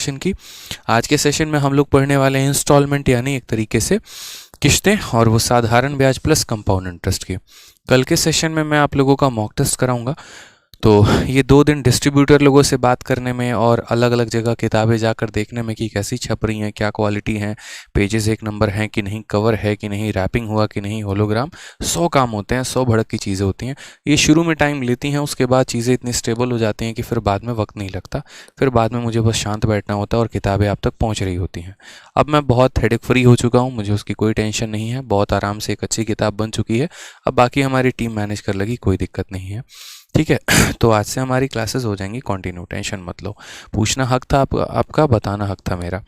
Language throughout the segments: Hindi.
सेशन की। आज के सेशन में हम लोग पढ़ने वाले हैं इंस्टॉलमेंट यानी एक तरीके से किस्तें, और वो साधारण ब्याज प्लस कंपाउंड इंटरेस्ट की। कल के सेशन में मैं आप लोगों का मॉक टेस्ट कराऊंगा। तो ये 2 दिन डिस्ट्रीब्यूटर लोगों से बात करने में और अलग अलग जगह किताबें जाकर देखने में कि कैसी छप रही हैं, क्या क्वालिटी हैं, पेजेस एक नंबर हैं कि नहीं, कवर है कि नहीं, रैपिंग हुआ कि नहीं, होलोग्राम, 100 काम होते हैं, 100 भड़क की चीज़ें होती हैं। ये शुरू में टाइम लेती हैं, उसके बाद चीज़ें इतनी स्टेबल हो जाती हैं कि फिर बाद में वक्त नहीं लगता। फिर बाद में मुझे बस शांत बैठना होता है और किताबें आप तक पहुँच रही होती हैं। अब मैं बहुत हेडेक फ्री हो चुका हूँ, मुझे उसकी कोई टेंशन नहीं है, बहुत आराम से एक अच्छी किताब बन चुकी है। अब बाकी हमारी टीम मैनेज कर लेगी, कोई दिक्कत नहीं है, ठीक है। तो आज से हमारी क्लासेस हो जाएंगी कंटिन्यू, टेंशन मत लो। पूछना हक था आपका, बताना हक था मेरा,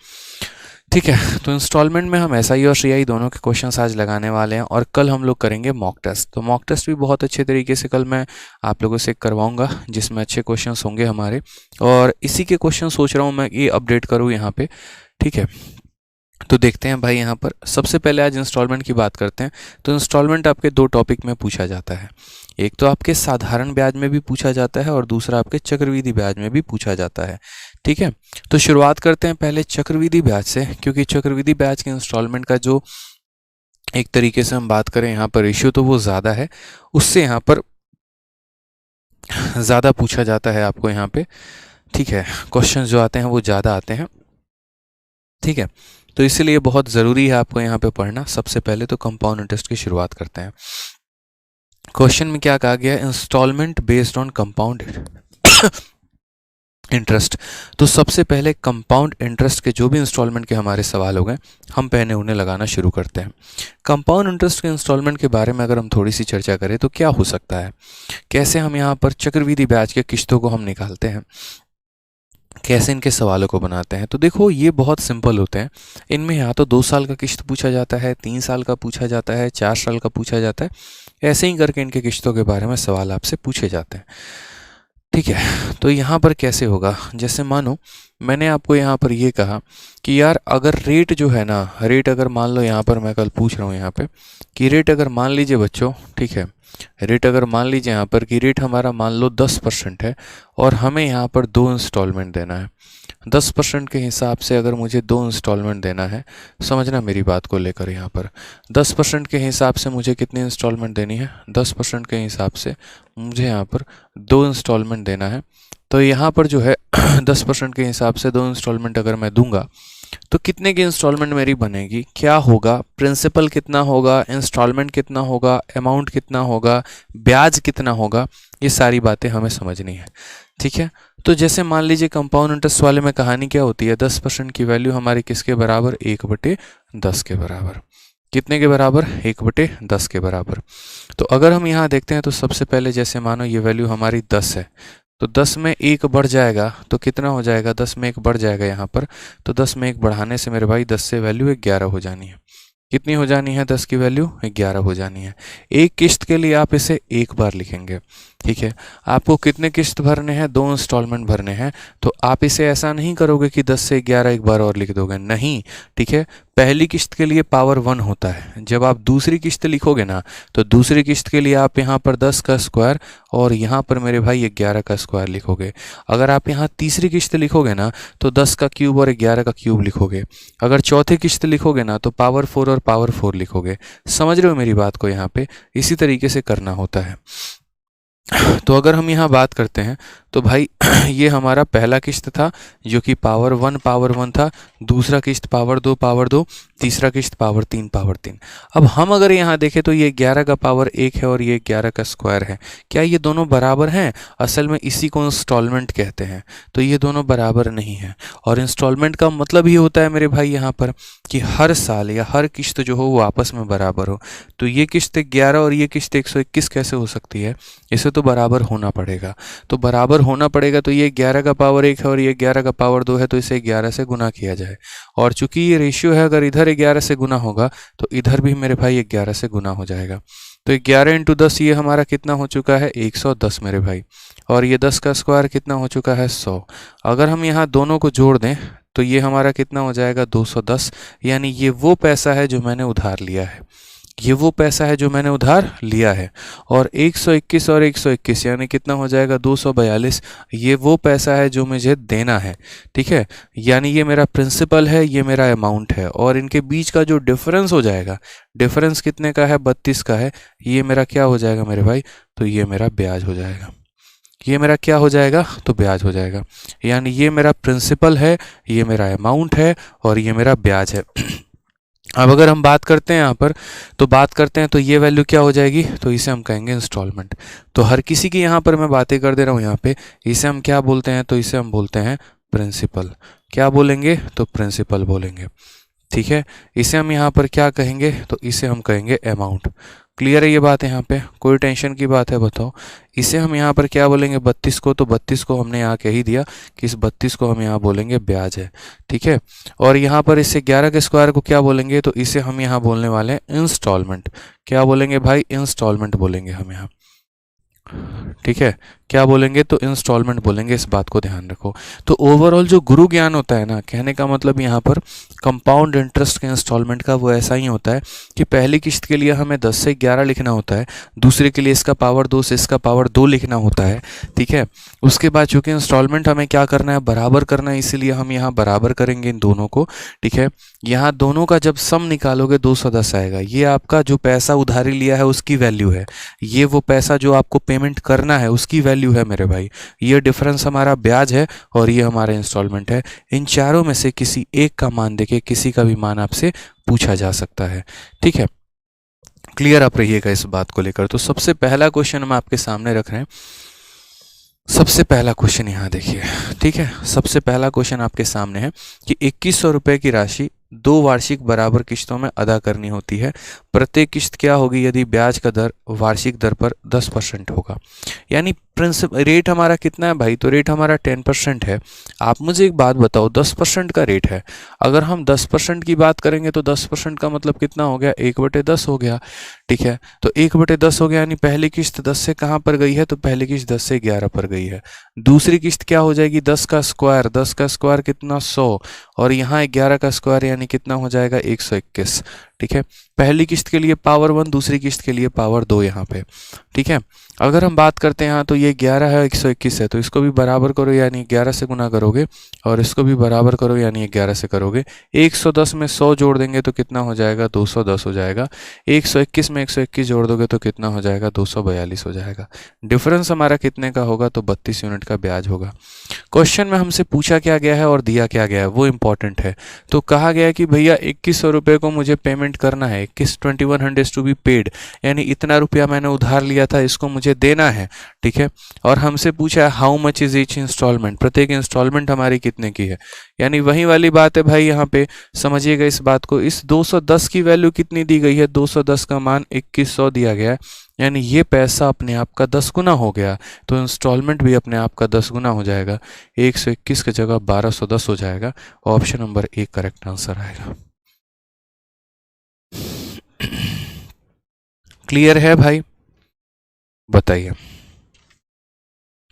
ठीक है। तो इंस्टॉलमेंट में हम एसआई और सीआई दोनों के क्वेश्चंस आज लगाने वाले हैं, और कल हम लोग करेंगे मॉक टेस्ट। तो मॉक टेस्ट भी बहुत अच्छे तरीके से कल मैं आप लोगों से करवाऊंगा, जिसमें अच्छे क्वेश्चंस होंगे हमारे, और इसी के क्वेश्चन सोच रहा हूँ मैं ये अपडेट करूँ यहाँ पे, ठीक है। तो देखते हैं भाई, यहाँ पर सबसे पहले आज इंस्टॉलमेंट की बात करते हैं। तो इंस्टॉलमेंट आपके 2 टॉपिक में पूछा जाता है, एक तो आपके साधारण ब्याज में भी पूछा जाता है और दूसरा आपके चक्रवृद्धि ब्याज में भी पूछा जाता है, ठीक है। तो शुरुआत करते हैं पहले चक्रवृद्धि ब्याज से, क्योंकि चक्रवृद्धि ब्याज के इंस्टॉलमेंट का जो एक तरीके से हम बात करें यहाँ पर रेशियो, तो वो ज़्यादा है, उससे यहाँ पर ज़्यादा पूछा जाता है आपको यहाँ पे, ठीक है। क्वेश्चन जो आते हैं वो ज़्यादा आते हैं, ठीक है। तो इसलिए बहुत ज़रूरी है आपको यहाँ पे पढ़ना। सबसे पहले तो कंपाउंड इंटरेस्ट की शुरुआत करते हैं। क्वेश्चन में क्या कहा गया है, instalment based on compound interest. तो सबसे पहले कंपाउंड इंटरेस्ट के जो भी इंस्टॉलमेंट के हमारे सवाल हो गए, हम पहले उन्हें लगाना शुरू करते हैं। कंपाउंड इंटरेस्ट के इंस्टॉलमेंट के बारे में अगर हम थोड़ी सी चर्चा करें तो क्या हो सकता है, कैसे हम यहाँ पर चक्रवृद्धि ब्याज के किस्तों को हम निकालते हैं, कैसे इनके सवालों को बनाते हैं। तो देखो, ये बहुत सिंपल होते हैं। इनमें या तो 2 साल का किस्त पूछा जाता है, 3 साल का पूछा जाता है, 4 साल का पूछा जाता है, ऐसे ही करके इनके किस्तों के बारे में सवाल आपसे पूछे जाते हैं, ठीक है। तो यहाँ पर कैसे होगा, जैसे मानो मैंने आपको यहाँ पर ये कहा कि यार अगर रेट जो है ना, रेट अगर मान लो, यहाँ पर मैं कल पूछ रहा हूँ यहाँ पे कि रेट अगर मान लीजिए बच्चों, ठीक है, रेट अगर मान लीजिए यहाँ पर कि रेट हमारा मान लो 10% है, और हमें यहाँ पर 2 इंस्टॉलमेंट देना है। 10% के हिसाब से अगर मुझे 2 इंस्टॉलमेंट देना है, समझना मेरी बात को लेकर, यहाँ पर 10% के हिसाब से मुझे कितनी इंस्टॉलमेंट देनी है, 10% के हिसाब से मुझे यहाँ पर 2 इंस्टॉलमेंट देना है। तो यहाँ पर जो है 10% के हिसाब से 2 इंस्टॉलमेंट अगर मैं दूंगा तो कितने की इंस्टॉलमेंट मेरी बनेगी, क्या होगा, प्रिंसिपल कितना होगा, इंस्टॉलमेंट कितना होगा, अमाउंट कितना होगा, ब्याज कितना होगा, ये सारी बातें हमें समझनी है, ठीक है। तो जैसे मान लीजिए कंपाउंड इंटरेस्ट वाले में कहानी क्या होती है, 10% की वैल्यू हमारी किसके बराबर, 1/10 के बराबर। कितने के बराबर, 1/10 के बराबर। तो अगर हम यहाँ देखते हैं तो सबसे पहले जैसे मानो ये वैल्यू हमारी 10 है, तो 10 में 1 बढ़ जाएगा तो कितना हो जाएगा, 10 में 1 बढ़ जाएगा यहाँ पर। तो 10 में 1 बढ़ाने से मेरे भाई 10 से वैल्यू 11 हो जानी है। कितनी हो जानी है, 10 की वैल्यू 11 हो जानी है। एक किस्त के लिए आप इसे एक बार लिखेंगे, ठीक है। आपको कितने किस्त भरने हैं, 2 इंस्टॉलमेंट भरने हैं। तो आप इसे ऐसा नहीं करोगे कि 10 से 11 एक बार और लिख दोगे, नहीं, ठीक है। पहली किस्त के लिए पावर 1 होता है। जब आप दूसरी किस्त लिखोगे ना, तो दूसरी किस्त के लिए आप यहाँ पर 10 का स्क्वायर और यहाँ पर मेरे भाई 11 का स्क्वायर लिखोगे। अगर आप यहाँ तीसरी किस्त लिखोगे ना, तो 10 का क्यूब और 11 का क्यूब लिखोगे। अगर चौथी किस्त लिखोगे ना, तो पावर 4 और पावर 4 लिखोगे। समझ रहे हो मेरी बात को, यहाँ पे इसी तरीके से करना होता है। तो अगर हम यहाँ बात करते हैं तो भाई ये हमारा पहला किस्त था जो कि पावर 1 था, दूसरा किस्त पावर 2, तीसरा किस्त पावर 3। अब हम अगर यहाँ देखें तो ये 11 का पावर 1 है और ये 11 का स्क्वायर है। क्या ये दोनों बराबर हैं? असल में इसी को इंस्टॉलमेंट कहते हैं। तो ये दोनों बराबर नहीं है, और इंस्टॉलमेंट का मतलब ही होता है मेरे भाई यहाँ पर कि हर साल या हर किस्त जो हो वो आपस में बराबर हो। तो ये किस्त 11 और ये किस्त 121 कैसे हो सकती है? इसे तो बराबर होना पड़ेगा। तो बराबर होना पड़ेगा तो ये 11 का पावर 1 है और ये 11 का पावर 2 है, तो इसे 11 से गुना किया जाए। और चूंकि ये रेशियो है, अगर इधर 11 से गुना होगा तो इधर भी मेरे भाई 11 से गुना हो जाएगा। तो 11 × 10 ये हमारा कितना हो चुका है, 110 मेरे भाई। और ये 10 का स्क्वायर कितना हो चुका है, 100। अगर हम यहाँ दोनों को जोड़ दें तो ये हमारा कितना हो जाएगा, 210। यानी ये वो पैसा है जो मैंने उधार लिया है। ये वो पैसा है जो मैंने उधार लिया है, और 121 और 121 यानी कितना हो जाएगा 242, ये वो पैसा है जो मुझे देना है। ठीक है, यानी ये मेरा प्रिंसिपल है, ये मेरा अमाउंट है, और इनके बीच का जो डिफरेंस हो जाएगा, डिफरेंस कितने का है 32 का है, ये मेरा क्या हो जाएगा मेरे भाई, तो ये मेरा ब्याज हो जाएगा। ये मेरा क्या हो जाएगा, तो ब्याज हो जाएगा। यानी ये मेरा प्रिंसिपल है, ये मेरा अमाउंट है, और ये मेरा ब्याज है। अब अगर हम बात करते हैं यहाँ पर, तो बात करते हैं तो ये वैल्यू क्या हो जाएगी, तो इसे हम कहेंगे इंस्टॉलमेंट। तो हर किसी की यहाँ पर मैं बातें कर दे रहा हूँ यहाँ पे, इसे हम क्या बोलते हैं, तो इसे हम बोलते हैं प्रिंसिपल। क्या बोलेंगे, तो प्रिंसिपल बोलेंगे। ठीक है, इसे हम यहाँ पर क्या कहेंगे, तो इसे हम कहेंगे अमाउंट। क्लियर है ये बात, यहाँ पे कोई टेंशन की बात है बताओ। इसे हम यहाँ पर क्या बोलेंगे 32 को, तो 32 को हमने यहाँ कह ही दिया कि इस 32 को हम यहाँ बोलेंगे ब्याज है। ठीक है, और यहाँ पर इसे 11 के स्क्वायर को क्या बोलेंगे, तो इसे हम यहाँ बोलने वाले हैं इंस्टॉलमेंट। क्या बोलेंगे भाई, इंस्टॉलमेंट बोलेंगे हम यहाँ। ठीक है, क्या बोलेंगे, तो इंस्टॉलमेंट बोलेंगे, इस बात को ध्यान रखो। तो ओवरऑल जो गुरु ज्ञान होता है ना, कहने का मतलब यहाँ पर कंपाउंड इंटरेस्ट के इंस्टॉलमेंट का वो ऐसा ही होता है कि पहली किस्त के लिए हमें 10 से 11 लिखना होता है, दूसरे के लिए इसका पावर 2 से इसका पावर 2 लिखना होता है। ठीक है, उसके बाद चूंकि इंस्टॉलमेंट हमें क्या करना है, बराबर करना है, इसीलिए हम यहाँ बराबर करेंगे इन दोनों को। ठीक है, यहाँ दोनों का जब सम निकालोगे 210 आएगा। ये आपका जो पैसा उधारी लिया है उसकी वैल्यू है, ये वो पैसा जो आपको पेमेंट करना है उसकी वैल्यू है मेरे भाई। ये डिफरेंस हमारा ब्याज है, और ये हमारा इंस्टॉलमेंट है। इन चारों में से किसी एक का मान देके किसी का भी मान आपसे पूछा जा सकता है। ठीक है, क्लियर आप रहिएगा इस बात को लेकर। तो सबसे पहला क्वेश्चन हम आपके सामने रख रहे हैं। सबसे पहला क्वेश्चन यहाँ देखिए। ठीक है, सबसे पहला क्वेश्चन आपके सामने है कि 2100 रुपये की राशि 2 वार्षिक बराबर किस्तों में अदा करनी होती है। प्रत्येक किस्त क्या होगी यदि ब्याज का दर वार्षिक दर पर 10% होगा। यानी प्रिंसिपल रेट हमारा कितना है भाई, तो रेट हमारा 10% है। आप मुझे एक बात बताओ, 10% का रेट है, अगर हम 10% की बात करेंगे तो 10% का मतलब कितना हो गया, 1/10 हो गया। ठीक है, तो 1/10 हो गया, यानी पहली किस्त 10 से कहाँ पर गई है, तो पहली किस्त 10 से 11 पर गई है। दूसरी किस्त क्या हो जाएगी, 10 का स्क्वायर, 10 का स्क्वायर कितना 100, और यहाँ 11 का स्क्वायर यानी कितना हो जाएगा 121। ठीक है, पहली किस्त के लिए पावर 1, दूसरी किस्त के लिए पावर 2 यहाँ पे। ठीक है, अगर हम बात करते हैं यहाँ, तो ये 11 है 121 है, तो इसको भी बराबर करो यानी 11 से गुना करोगे, और इसको भी बराबर करो यानी 11 से करोगे। 110 में 100 जोड़ देंगे तो कितना हो जाएगा, 210 हो जाएगा। 121 में 121 जोड़ दोगे तो कितना हो जाएगा, 242 हो जाएगा। डिफरेंस हमारा कितने का होगा, तो 32 यूनिट का ब्याज होगा। क्वेश्चन में हमसे पूछा क्या गया है और दिया क्या गया है वो इंपॉर्टेंट है। तो कहा गया है कि भैया 2100 रुपये को मुझे पेमेंट करना है, 2100 टू बी पेड, यानी इतना रुपया मैंने उधार लिया था इसको मुझे देना है। ठीक है, और हमसे पूछा है how much is each instalment, प्रत्येक इंस्टॉलमेंट हमारी कितने की है। यानी वही वाली बात है भाई, यहाँ पे समझिएगा इस बात को। इस 210 की वैल्यू कितनी दी गई है, 210 का मान 2100 दिया गया है, यानी ये पैसा अपने आप का 10 गुना हो गया, तो इंस्टॉलमेंट भी अपने आप का 10 गुना हो जाएगा। 121 की जगह 1210 हो जाएगा। ऑप्शन नंबर 1 करेक्ट आंसर आएगा। क्लियर है भाई, बताइए।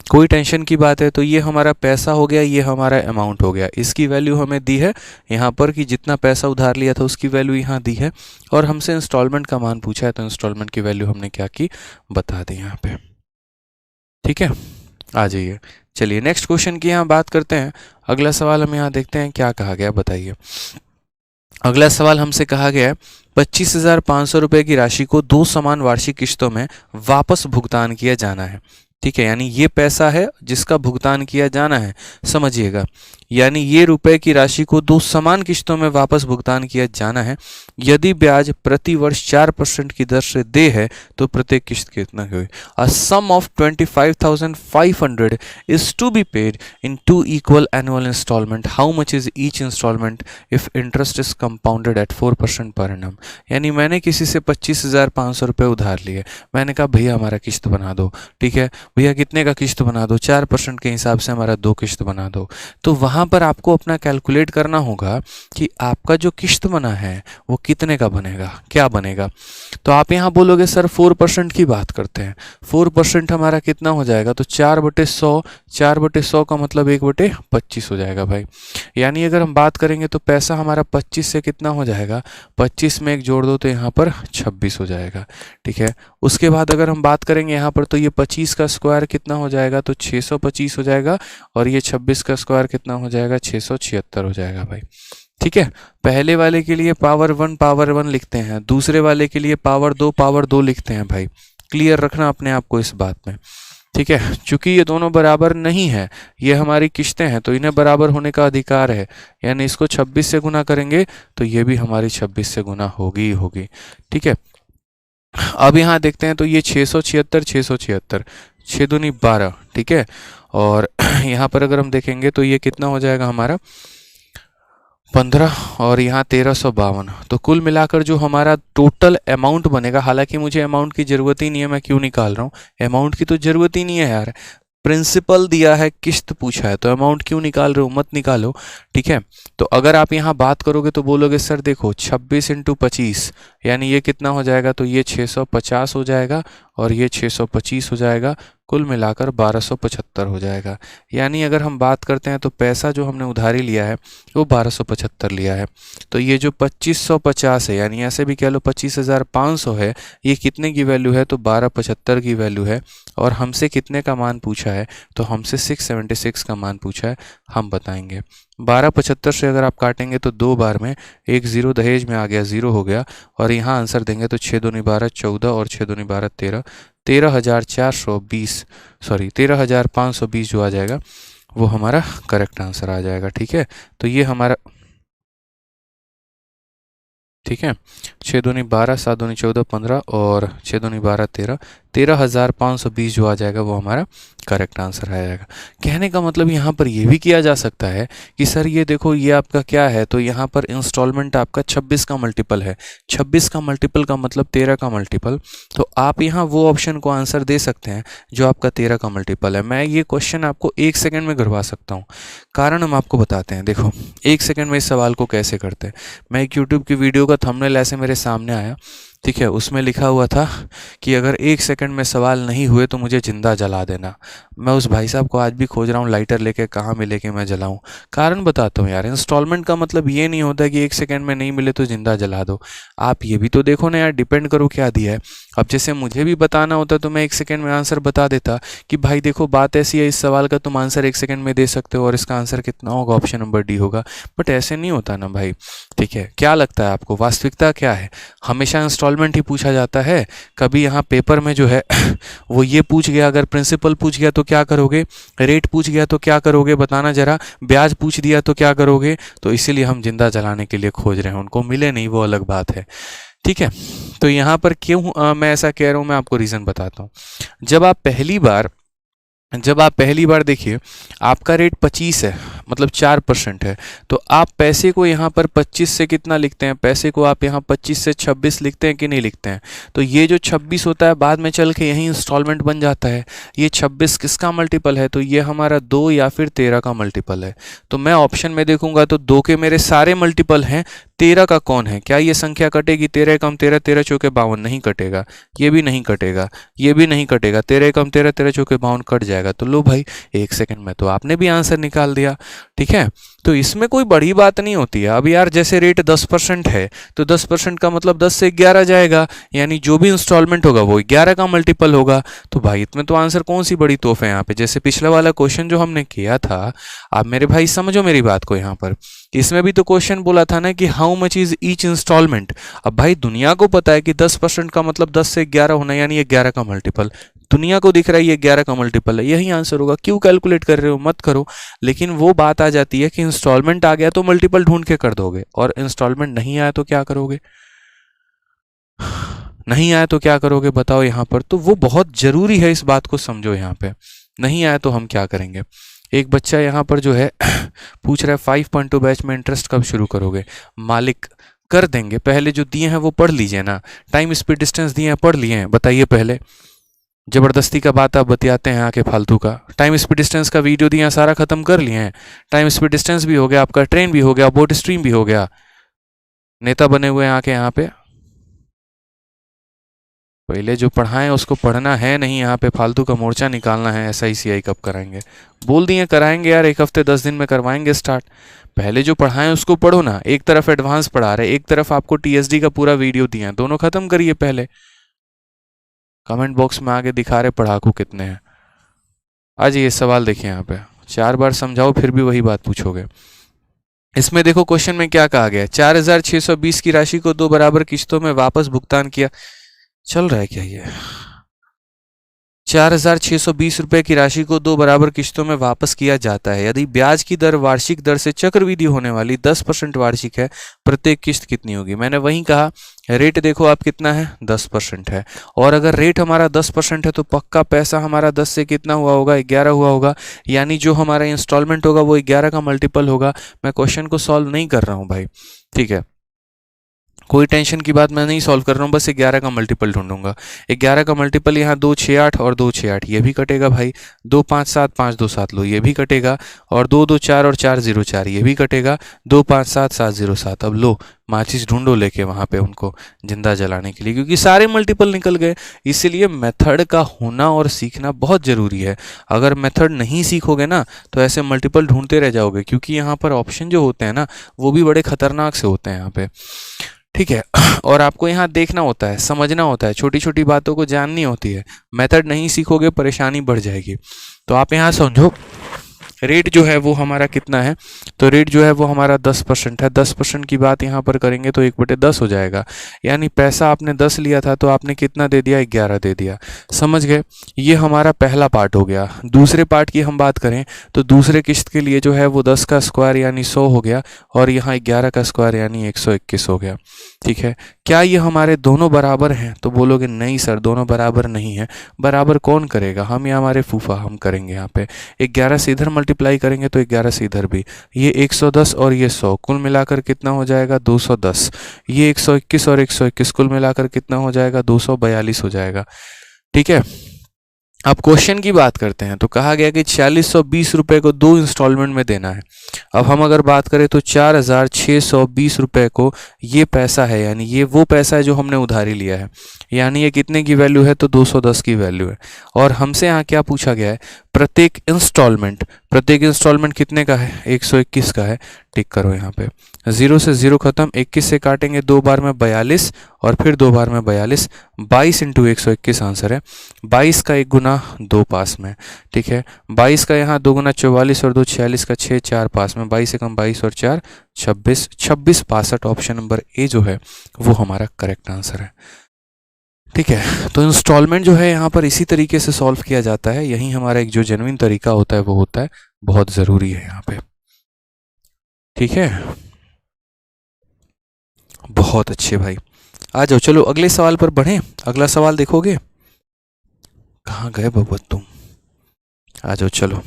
कोई टेंशन की बात है, तो ये हमारा पैसा हो गया, ये हमारा अमाउंट हो गया। इसकी वैल्यू हमें दी है यहाँ पर कि जितना पैसा उधार लिया था उसकी वैल्यू यहाँ दी है, और हमसे इंस्टॉलमेंट का मान पूछा है, तो इंस्टॉलमेंट की वैल्यू हमने क्या की, बता दी यहाँ पे। ठीक है, आ जाइए। चलिए नेक्स्ट क्वेश्चन की यहाँ बात करते हैं। अगला सवाल हम यहाँ देखते हैं क्या कहा गया, बताइए। अगला सवाल हमसे कहा गया है 25,500 रुपये की राशि को 2 समान वार्षिक किस्तों में वापस भुगतान किया जाना है। ठीक है, यानी ये पैसा है जिसका भुगतान किया जाना है, समझिएगा। यानी ये रुपए की राशि को 2 समान किस्तों में वापस भुगतान किया जाना है। यदि ब्याज प्रति वर्ष 4% की दर से दे है तो प्रत्येक किस्त कितना हुई। A sum of 25,500 is to be paid in 2 equal annual installment. How much is each instalment if interest is compounded at 4% per annum. यानी मैंने किसी से 25,500 रुपये उधार लिए, मैंने कहा भैया हमारा किस्त बना दो। ठीक है, भैया कितने का किस्त बना दो, 4% के हिसाब से हमारा 2 किस्त बना दो। तो वहाँ यहाँ पर आपको अपना कैलकुलेट करना होगा कि आपका जो किस्त बना है वो कितने का बनेगा, क्या बनेगा। तो आप यहाँ बोलोगे सर 4% की बात करते हैं, 4% हमारा कितना हो जाएगा, तो 4/100, 4/100 का मतलब 1/25 हो जाएगा भाई। यानी अगर हम बात करेंगे तो पैसा हमारा 25 से कितना हो जाएगा, 25 में एक जोड़ दो तो यहाँ पर 26 हो जाएगा। ठीक है, उसके बाद अगर हम बात करेंगे यहाँ पर तो ये 25 का स्क्वायर कितना हो जाएगा, तो 625 हो जाएगा, और ये 26 का स्क्वायर कितना हो जाएगा, 676 हो जाएगा भाई। ठीक है, पहले वाले के लिए पावर 1 लिखते हैं, दूसरे वाले के लिए पावर 2 लिखते हैं भाई। क्लियर रखना अपने आप को इस बात में। ठीक है, चूंकि ये दोनों बराबर नहीं है, ये हमारी किस्तें हैं, तो इन्हें बराबर होने का अधिकार है, यानी इसको 26 से गुना करेंगे तो ये भी हमारी 26 से गुना होगी ही होगी। ठीक है, अब यहाँ देखते हैं तो ये 676 676, 6 दूनी 12। ठीक है, और यहाँ पर अगर हम देखेंगे तो ये कितना हो जाएगा हमारा 15, और यहाँ 1352। तो कुल मिलाकर जो हमारा टोटल अमाउंट बनेगा, हालांकि मुझे अमाउंट की ज़रूरत ही नहीं है, मैं क्यों निकाल रहा हूँ, अमाउंट की तो ज़रूरत ही नहीं है यार, प्रिंसिपल दिया है, किस्त पूछा है, तो अमाउंट क्यों निकाल रहे हो, मत निकालो। ठीक है, तो अगर आप यहाँ बात करोगे तो बोलोगे सर देखो 26 × 25 यानी ये कितना हो जाएगा, तो ये 650 हो जाएगा और ये 625 हो जाएगा, कुल मिलाकर 1275 हो जाएगा। यानी अगर हम बात करते हैं तो पैसा जो हमने उधारी लिया है वो 1275 लिया है। तो ये जो 2550 है, यानी ऐसे भी कह लो 25,500 है, ये कितने की वैल्यू है, तो 1275 की वैल्यू है। और हमसे कितने का मान पूछा है, तो हमसे 676 का मान पूछा है, हम बताएंगे। 1275 से अगर आप काटेंगे तो 2 बार में एक ज़ीरो दहेज में आ गया, ज़ीरो हो गया, और यहाँ आंसर देंगे तो 6 दूनी 12 14 और 6 दूनी 12 13, 13,420 सॉरी 13,520 जो आ जाएगा वो हमारा करेक्ट आंसर आ जाएगा। ठीक है, तो ये हमारा, ठीक है, 6 दूनी 12 7 दूनी 14 15 और 6 दूनी 12 13, 13,520 जो आ जाएगा वो हमारा करेक्ट आंसर आ जाएगा। कहने का मतलब यहाँ पर ये भी किया जा सकता है कि सर ये देखो ये आपका क्या है, तो यहाँ पर इंस्टॉलमेंट आपका 26 का मल्टीपल है, 26 का मल्टीपल का मतलब 13 का मल्टीपल, तो आप यहाँ वो ऑप्शन को आंसर दे सकते हैं जो आपका 13 का मल्टीपल है। मैं ये क्वेश्चन आपको 1 सेकेंड में करवा सकता हूँ, कारण हम आपको बताते हैं। देखो 1 सेकेंड में इस सवाल को कैसे करते हैं, मैं एक यूट्यूब की वीडियो का थंबनेल ऐसे मेरे सामने आया, ठीक है, उसमें लिखा हुआ था कि अगर 1 सेकंड में सवाल नहीं हुए तो मुझे ज़िंदा जला देना। मैं उस भाई साहब को आज भी खोज रहा हूँ, लाइटर लेके कहाँ मिले कि मैं जलाऊँ। कारण बताता हूँ यार, इंस्टॉलमेंट का मतलब ये नहीं होता कि 1 सेकंड में नहीं मिले तो ज़िंदा जला दो। आप ये भी तो देखो ना यार, डिपेंड करो क्या दिया है। अब जैसे मुझे भी बताना होता तो मैं 1 सेकंड में आंसर बता देता कि भाई देखो बात ऐसी है, इस सवाल का तुम आंसर 1 सेकंड में दे सकते हो और इसका आंसर कितना होगा, ऑप्शन नंबर डी होगा। बट ऐसे नहीं होता ना भाई। ठीक है, क्या लगता है आपको, वास्तविकता क्या है? हमेशा इंस्टॉलमेंट ही पूछा जाता है? कभी यहाँ पेपर में जो है वो ये पूछ गया, अगर प्रिंसिपल पूछ गया तो क्या करोगे, रेट पूछ गया तो क्या करोगे, बताना जरा, ब्याज पूछ दिया तो क्या करोगे? तो इसीलिए हम जिंदा जलाने के लिए खोज रहे हैं, उनको मिले नहीं वो अलग बात है। ठीक है, तो यहाँ पर क्यों मैं ऐसा कह रहा हूँ, मैं आपको रीज़न बताता हूँ। जब आप पहली बार देखिए आपका रेट 25 है, मतलब 4% है, तो आप पैसे को यहाँ पर 25 से कितना लिखते हैं, पैसे को आप यहाँ 25 से 26 लिखते हैं कि नहीं लिखते हैं? तो ये जो 26 होता है बाद में चल के यही इंस्टॉलमेंट बन जाता है। ये 26 किसका मल्टीपल है, तो ये हमारा 2 या फिर 13 का मल्टीपल है। तो मैं ऑप्शन में देखूंगा तो 2 के मेरे सारे मल्टीपल हैं, 13 का कौन है? क्या ये संख्या कटेगी? 13 कम 13 13 चौके 52, नहीं कटेगा। ये भी नहीं कटेगा, ये भी नहीं कटेगा, 13 कम 13 13 चौके 52 कट जाएगा। तो लो भाई 1 सेकंड में तो आपने भी आंसर निकाल दिया। ठीक है, तो इसमें कोई बड़ी बात नहीं होती है। अब यार जैसे रेट 10% है तो 10% का मतलब 10 से 11 जाएगा, यानी जो भी इंस्टॉलमेंट होगा वो 11 का मल्टीपल होगा। तो भाई इसमें तो आंसर कौन सी बड़ी तोहफे है यहाँ पे। जैसे पिछला वाला क्वेश्चन जो हमने किया था, आप मेरे भाई समझो मेरी बात को, यहाँ पर इसमें भी तो क्वेश्चन बोला था ना कि how much is each instalment. अब भाई दुनिया को पता है कि 10% का मतलब 10 से 11 होना, यानी ये 11 का मल्टीपल दुनिया को दिख रहा है, ये 11 का मल्टीपल है, यही आंसर होगा। क्यों कैलकुलेट कर रहे हो, मत करो। लेकिन वो बात आ जाती है कि इंस्टॉलमेंट आ गया तो मल्टीपल ढूंढ के कर दोगे, और इंस्टॉलमेंट नहीं आया तो क्या करोगे? नहीं आया तो क्या करोगे बताओ यहाँ पर। तो वो बहुत जरूरी है, इस बात को समझो। यहाँ पे नहीं आया तो हम क्या करेंगे। एक बच्चा यहाँ पर जो है पूछ रहा है 5.2 बैच में इंटरेस्ट कब शुरू करोगे? मालिक कर देंगे, पहले जो दिए हैं वो पढ़ लीजिए ना। टाइम स्पीड डिस्टेंस दिए हैं, पढ़ लिए हैं, बताइए पहले। ज़बरदस्ती का बात आप बतियाते हैं आके फालतू का। टाइम स्पीड डिस्टेंस का वीडियो दिया, सारा ख़त्म कर लिए हैं। टाइम स्पीड डिस्टेंस भी हो गया आपका, ट्रेन भी हो गया, बोट स्ट्रीम भी हो गया। नेता बने हुए हैं आके यहाँ पे। पहले जो पढ़ाएं उसको पढ़ना है नहीं, यहाँ पे फालतू का मोर्चा निकालना है। SICI कब कराएंगे? बोल दिए कराएंगे यार, 1 हफ्ते 10 दिन में करवाएंगे स्टार्ट। पहले जो पढ़ाएं उसको पढ़ो ना। एक तरफ एडवांस पढ़ा रहे, एक तरफ आपको TSD का पूरा वीडियो दिया, दोनों खत्म करिए पहले। कमेंट बॉक्स में आगे दिखा रहे पढ़ाकू कितने हैं। आज ये सवाल देखिए यहाँ पे, 4 बार समझाओ फिर भी वही बात पूछोगे। इसमें देखो क्वेश्चन में क्या कहा गया है, 4620 की राशि को 2 बराबर किस्तों में वापस भुगतान किया। चल रहा है क्या ये? 4620 रुपए की राशि को 2 बराबर किस्तों में वापस किया जाता है यदि ब्याज की दर वार्षिक दर से चक्रवृद्धि होने वाली 10% वार्षिक है। प्रत्येक किस्त कितनी होगी? मैंने वही कहा, रेट देखो आप कितना है, 10% है। और अगर रेट हमारा 10% है तो पक्का पैसा हमारा 10 से कितना हुआ होगा, 11 हुआ होगा। यानी जो हमारा इंस्टॉलमेंट होगा वो 11 का मल्टीपल होगा। मैं क्वेश्चन को सॉल्व नहीं कर रहा हूँ भाई, ठीक है, कोई टेंशन की बात मैं नहीं सॉल्व कर रहा हूँ, बस 11 का मल्टीपल ढूंढूंगा। 11 का मल्टीपल यहाँ 2 6 8 और 2 6 8 ये भी कटेगा भाई। 2 5 7 5 2 7 लो ये भी कटेगा। और 2 2 4 और 4 0 4 ये भी कटेगा। 2 5 7 7 0 7। अब लो माचिस ढूंढो लेके वहाँ पे उनको जिंदा जलाने के लिए, क्योंकि सारे मल्टीपल निकल गए। इसीलिए मेथड का होना और सीखना बहुत ज़रूरी है। अगर मेथड नहीं सीखोगे ना तो ऐसे मल्टीपल ढूंढते रह जाओगे, क्योंकि यहाँ पर ऑप्शन जो होते हैं ना वो भी बड़े खतरनाक से होते हैं यहाँ पे, ठीक है। और आपको यहाँ देखना होता है, समझना होता है, छोटी छोटी बातों को जाननी होती है। मेथड नहीं सीखोगे परेशानी बढ़ जाएगी। तो आप यहाँ समझो, रेट जो है वो हमारा कितना है, तो रेट जो है वो हमारा 10% है। 10% की बात यहाँ पर करेंगे तो 1/10 हो जाएगा। यानी पैसा आपने 10 लिया था तो आपने कितना दे दिया, 11 दे दिया। समझ गए? ये हमारा पहला पार्ट हो गया। दूसरे पार्ट की हम बात करें तो दूसरे किस्त के लिए जो है वो 10 का स्क्वायर यानी 100 हो गया, और यहाँ 11 का स्क्वायर यानी 121 हो गया, ठीक है। क्या ये हमारे दोनों बराबर हैं? तो बोलोगे नहीं सर दोनों बराबर नहीं है। बराबर कौन करेगा? हम या हमारे फूफा, हम करेंगे। यहाँ पे 11 से इधर मल्टीप्लाई करेंगे तो 11 से इधर भी, ये 110 और ये 100 कुल मिलाकर कितना हो जाएगा, 210। ये 121 और 121 कुल मिलाकर कितना हो जाएगा, 242 हो जाएगा, ठीक है। अब क्वेश्चन की बात करते हैं तो कहा गया कि 4620 रुपए को 2 इंस्टॉलमेंट में देना है। अब हम अगर बात करें तो 4620 रुपए को ये पैसा है, यानी ये वो पैसा है जो हमने उधारी लिया है। यानी ये कितने की वैल्यू है, तो 210 की वैल्यू है। और हमसे यहाँ क्या पूछा गया है, प्रत्येक इंस्टॉलमेंट कितने का है, 121 का है। टिक करो यहाँ पे, 0 से 0 खत्म, 21 से काटेंगे 2 बार में 42 और फिर 2 बार में 42, 22 इंटू 121 आंसर है। 22 का 1 गुना 2 पास में, ठीक है। 22 का यहाँ 2 गुना 44 और 2 46 का 6 4 पास में, 22 से कम 22 और 4 26, 26 62। ऑप्शन नंबर ए जो है वो हमारा करेक्ट आंसर है, ठीक है। तो इंस्टॉलमेंट जो है यहाँ पर इसी तरीके से सॉल्व किया जाता है। यही हमारा एक जो जेन्युइन तरीका होता है वो होता है, बहुत ज़रूरी है यहाँ पे, ठीक है। बहुत अच्छे भाई, आ जाओ चलो अगले सवाल पर बढ़ें। अगला सवाल देखोगे, कहाँ गए बबुआ तुम, आ जाओ चलो।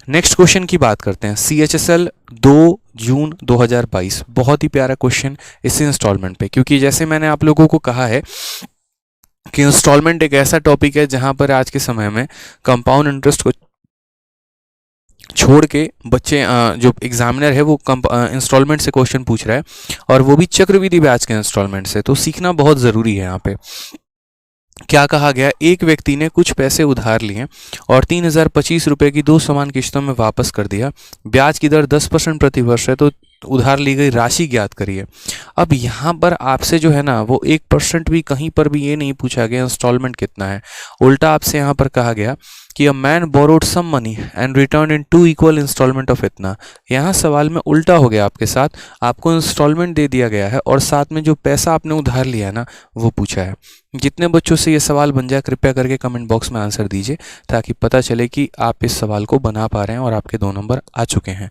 नेक्स्ट क्वेश्चन की बात करते हैं, CHSL 2 जून 2022। बहुत ही प्यारा क्वेश्चन इस इंस्टॉलमेंट पे, क्योंकि जैसे मैंने आप लोगों को कहा है कि इंस्टॉलमेंट एक ऐसा टॉपिक है जहां पर आज के समय में कंपाउंड इंटरेस्ट को छोड़ के बच्चे जो एग्जामिनर है वो इंस्टॉलमेंट से क्वेश्चन पूछ रहा है, और वो भी चक्रवृद्धि ब्याज के इंस्टॉलमेंट से। तो सीखना बहुत ज़रूरी है। यहाँ पे क्या कहा गया, एक व्यक्ति ने कुछ पैसे उधार लिए और 3025 रुपये की 2 समान किश्तों में वापस कर दिया। ब्याज की दर 10% प्रति वर्ष है, तो उधार ली गई राशि ज्ञात करिए। अब यहाँ पर आपसे जो है ना वो 1% भी कहीं पर भी ये नहीं पूछा गया इंस्टॉलमेंट कितना है। उल्टा आपसे यहाँ पर कहा गया कि a man borrowed some money and return in 2 equal instalment of इतना। यहाँ सवाल में उल्टा हो गया आपके साथ, आपको इंस्टॉलमेंट दे दिया गया है और साथ में जो पैसा आपने उधार लिया है ना वो पूछा है। जितने बच्चों से ये सवाल बन जाए कृपया करके कमेंट बॉक्स में आंसर दीजिए, ताकि पता चले कि आप इस सवाल को बना पा रहे हैं और आपके 2 नंबर आ चुके हैं,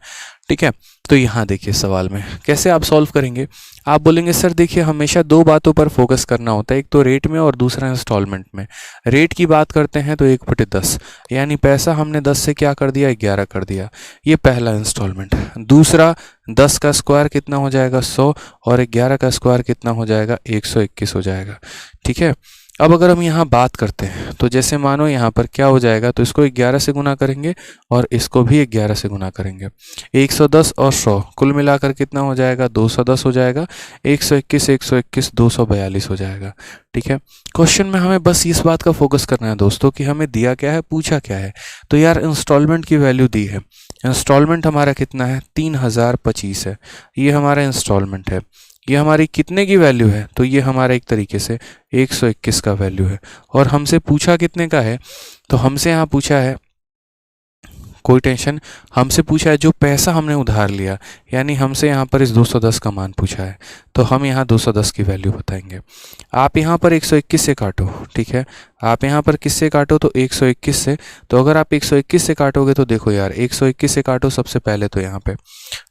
ठीक है। तो यहाँ देखिए सवाल में कैसे आप सॉल्व करेंगे। आप बोलेंगे सर देखिए हमेशा 2 बातों पर फोकस करना होता है, एक तो रेट में और दूसरा इंस्टॉलमेंट में। रेट की बात करते हैं तो 1/10, यानी पैसा हमने 10 से क्या कर दिया, 11 कर दिया। ये पहला इंस्टॉलमेंट। दूसरा 10 का स्क्वायर कितना हो जाएगा, 100, और 11 का स्क्वायर कितना हो जाएगा, 121 हो जाएगा, ठीक है। अब अगर हम यहाँ बात करते हैं तो जैसे मानो यहाँ पर क्या हो जाएगा, तो इसको 11 से गुना करेंगे और इसको भी 11 से गुना करेंगे। 110 और 100 कुल मिलाकर कितना हो जाएगा, 210 हो जाएगा। 121 121 242 हो जाएगा। ठीक है, क्वेश्चन में हमें बस इस बात का फोकस करना है दोस्तों कि हमें दिया क्या है, पूछा क्या है। तो यार इंस्टॉलमेंट की वैल्यू दी है, इंस्टॉलमेंट हमारा कितना है, 3025 है। ये हमारा इंस्टॉलमेंट है। ये हमारी कितने की वैल्यू है, तो ये हमारा एक तरीके से 121 का वैल्यू है। और हमसे पूछा कितने का है, तो हमसे यहाँ पूछा है, कोई टेंशन, हमसे पूछा है जो पैसा हमने उधार लिया, यानी हमसे यहाँ पर इस 210 का मान पूछा है। तो हम यहाँ 210 की वैल्यू बताएंगे। आप यहाँ पर 121 से काटो। ठीक है, आप यहाँ पर किससे काटो, तो 121 से। तो अगर आप 121 से काटोगे तो देखो यार, 121 से काटो सबसे पहले तो यहाँ पे,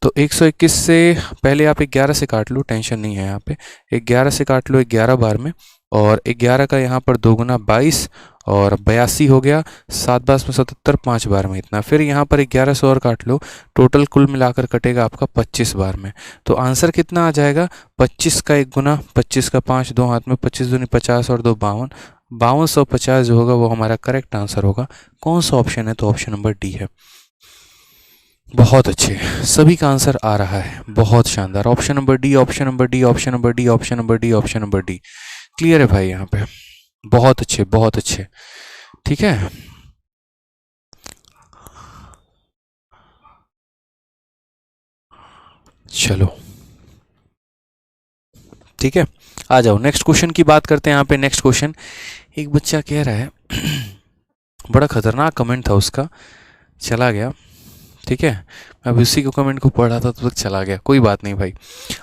तो 121 से पहले आप 11 से काट लो, टेंशन नहीं है। यहाँ पे 11 से काट लो 11 बार में, और 11 का यहाँ पर 2 गुना 22 और 82 हो गया। 7 बार में 77, 5 बार में इतना। फिर यहाँ पर 11 से और काट लो, टोटल कुल मिलाकर कटेगा आपका 25 बार में। तो आंसर कितना आ जाएगा, 25 का 1 गुना, 25 का 5, 2 हाथ में 25 दूनी 50 और 2 52, 5250 जो होगा वो हमारा करेक्ट आंसर होगा। कौन सा ऑप्शन है, तो ऑप्शन नंबर डी है। बहुत अच्छे, सभी का आंसर आ रहा है, बहुत शानदार। Option number D, option number D, option number D, option number D, option number D. Clear है भाई यहाँ पे, बहुत अच्छे बहुत अच्छे। ठीक है, चलो ठीक है, आ जाओ नेक्स्ट क्वेश्चन की बात करते हैं। यहाँ पे नेक्स्ट क्वेश्चन, एक बच्चा कह रहा है बड़ा खतरनाक कमेंट था उसका, चला गया। ठीक है, मैं अभी उसी को कमेंट को पढ़ा था तो तक चला गया, कोई बात नहीं भाई।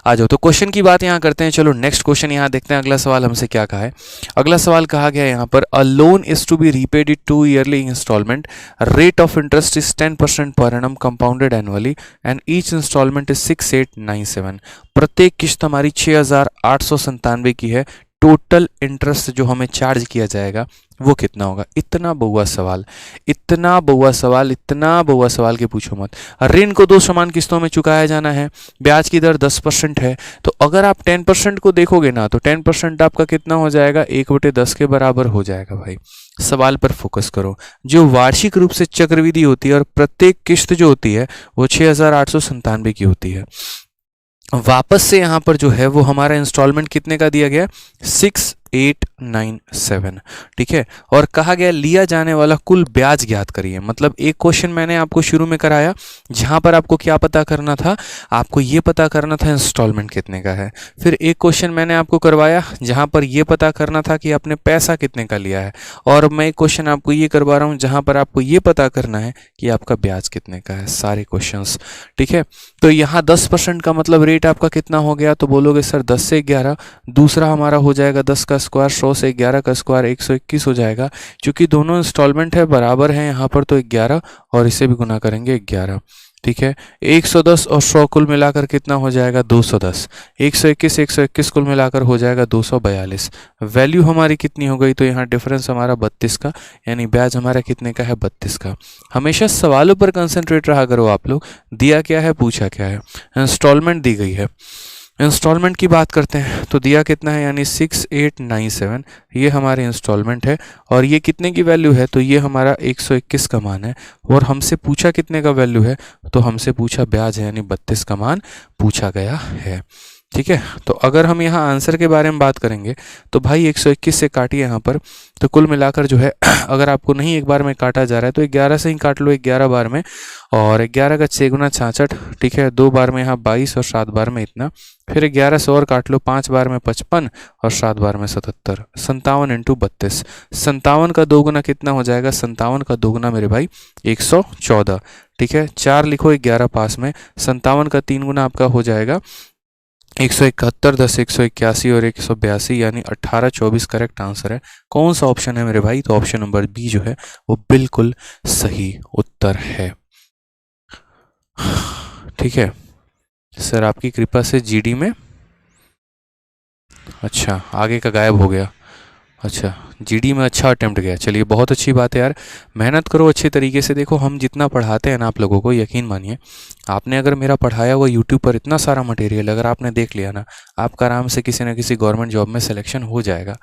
आ जाओ, तो क्वेश्चन की बात यहाँ करते हैं। चलो नेक्स्ट क्वेश्चन यहाँ देखते हैं। अगला सवाल हमसे क्या कहा है, अगला सवाल कहा गया है यहाँ पर, a loan is to be repaid in 2 yearly installment, rate of interest is 10% per annum compounded annually and each installment is 6897। प्रत्येक किस्त हमारी 6897 की है। टोटल इंटरेस्ट जो हमें चार्ज किया जाएगा वो कितना होगा। इतना बउआ सवाल, इतना बउआ सवाल, इतना बउआ सवाल के पूछो मत। ऋण को 2 समान किस्तों में चुकाया जाना है, ब्याज की दर 10% है। तो अगर आप 10% को देखोगे ना, तो 10% आपका कितना हो जाएगा, 1/10 के बराबर हो जाएगा भाई। सवाल पर फोकस करो। जो वार्षिक रूप से चक्रवृद्धि होती है और प्रत्येक किस्त जो होती है वो 6897 की होती है। वापस से यहाँ पर जो है वो हमारा इंस्टॉलमेंट कितने का दिया गया, 6897। ठीक है, और कहा गया लिया जाने वाला कुल ब्याज ज्ञात करिए। मतलब एक क्वेश्चन मैंने आपको शुरू में कराया जहाँ पर आपको क्या पता करना था, आपको ये पता करना था इंस्टॉलमेंट कितने का है। फिर एक क्वेश्चन मैंने आपको करवाया जहाँ पर ये पता करना था कि आपने पैसा कितने का लिया है, और मैं एक क्वेश्चन आपको ये करवा रहा हूँ जहाँ पर आपको ये पता करना है कि आपका ब्याज कितने का है, सारे क्वेश्चंस। ठीक है, तो यहाँ 10% का मतलब रेट आपका कितना हो गया, तो बोलोगे सर 10 से 11। दूसरा हमारा हो जाएगा 10 का स्क्वायर, 100 से 11 का स्क्वायर 121 हो जाएगा। क्योंकि दोनों इंस्टॉलमेंट है बराबर है यहाँ पर, तो 11 और इसे भी गुना करेंगे 11। ठीक है, 110 और 100 कुल मिलाकर कितना हो जाएगा, 210। 121 121 कुल मिलाकर हो जाएगा 242। वैल्यू हमारी कितनी हो गई, तो यहाँ डिफरेंस हमारा 32 का, यानी ब्याज हमारा कितने का है, 32 का। हमेशा सवालों पर कंसंट्रेट रहा करो आप लोग। दिया क्या है, पूछा क्या है, इंस्टॉलमेंट दी गई है। इंस्टॉलमेंट की बात करते हैं तो दिया कितना है, यानी 6897, ये हमारे इंस्टॉलमेंट है। और ये कितने की वैल्यू है, तो ये हमारा 121 का मान है। और हमसे पूछा कितने का वैल्यू है, तो हमसे पूछा ब्याज है, यानी 32 का मान पूछा गया है। ठीक है, तो अगर हम यहाँ आंसर के बारे में बात करेंगे तो भाई 121 से काटिए यहाँ पर, तो कुल मिलाकर जो है अगर आपको नहीं एक बार में काटा जा रहा है तो 11 से ही काट लो 11 बार में, और 11 का 6 गुना 66। ठीक है, 2 बार में यहाँ 22 और 7 बार में इतना। फिर 11 से और काट लो, 5 बार में 55 और 7 बार में 77। 57 इंटू 32, 57 का 2 गुना कितना हो जाएगा, 57 का 2 गुना मेरे भाई 114। ठीक है, 4 लिखो 11 पास में, 57 का 3 गुना आपका हो जाएगा 171, 10 181 और 182, यानी 18 24 करेक्ट आंसर है। कौन सा ऑप्शन है मेरे भाई, तो ऑप्शन नंबर बी जो है वो बिल्कुल सही उत्तर है। ठीक है सर, आपकी कृपा से जीडी में, अच्छा आगे का गायब हो गया, अच्छा जीडी में अच्छा अटेम्प्ट गया, चलिए बहुत अच्छी बात है यार। मेहनत करो अच्छे तरीके से। देखो हम जितना पढ़ाते हैं ना आप लोगों को, यकीन मानिए आपने अगर मेरा पढ़ाया हुआ यूट्यूब पर इतना सारा मटेरियल अगर आपने देख लिया ना, आपका आराम से किसी न किसी गवर्नमेंट जॉब में सिलेक्शन हो जाएगा।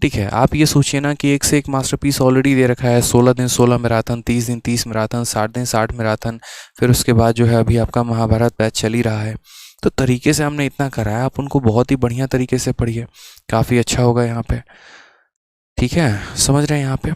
ठीक है, आप ये सोचिए ना कि एक से एक मास्टरपीस ऑलरेडी दे रखा है, 16 दिन 16 मैराथन, 30 दिन 30 मैराथन, 60 दिन 60 मैराथन, फिर उसके बाद जो है अभी आपका महाभारत बैच चल ही रहा है। तो तरीके से हमने इतना कराया, आप उनको बहुत ही बढ़िया तरीके से पढ़िए, काफ़ी अच्छा होगा यहाँ पे। ठीक है, समझ रहे हैं यहाँ पे।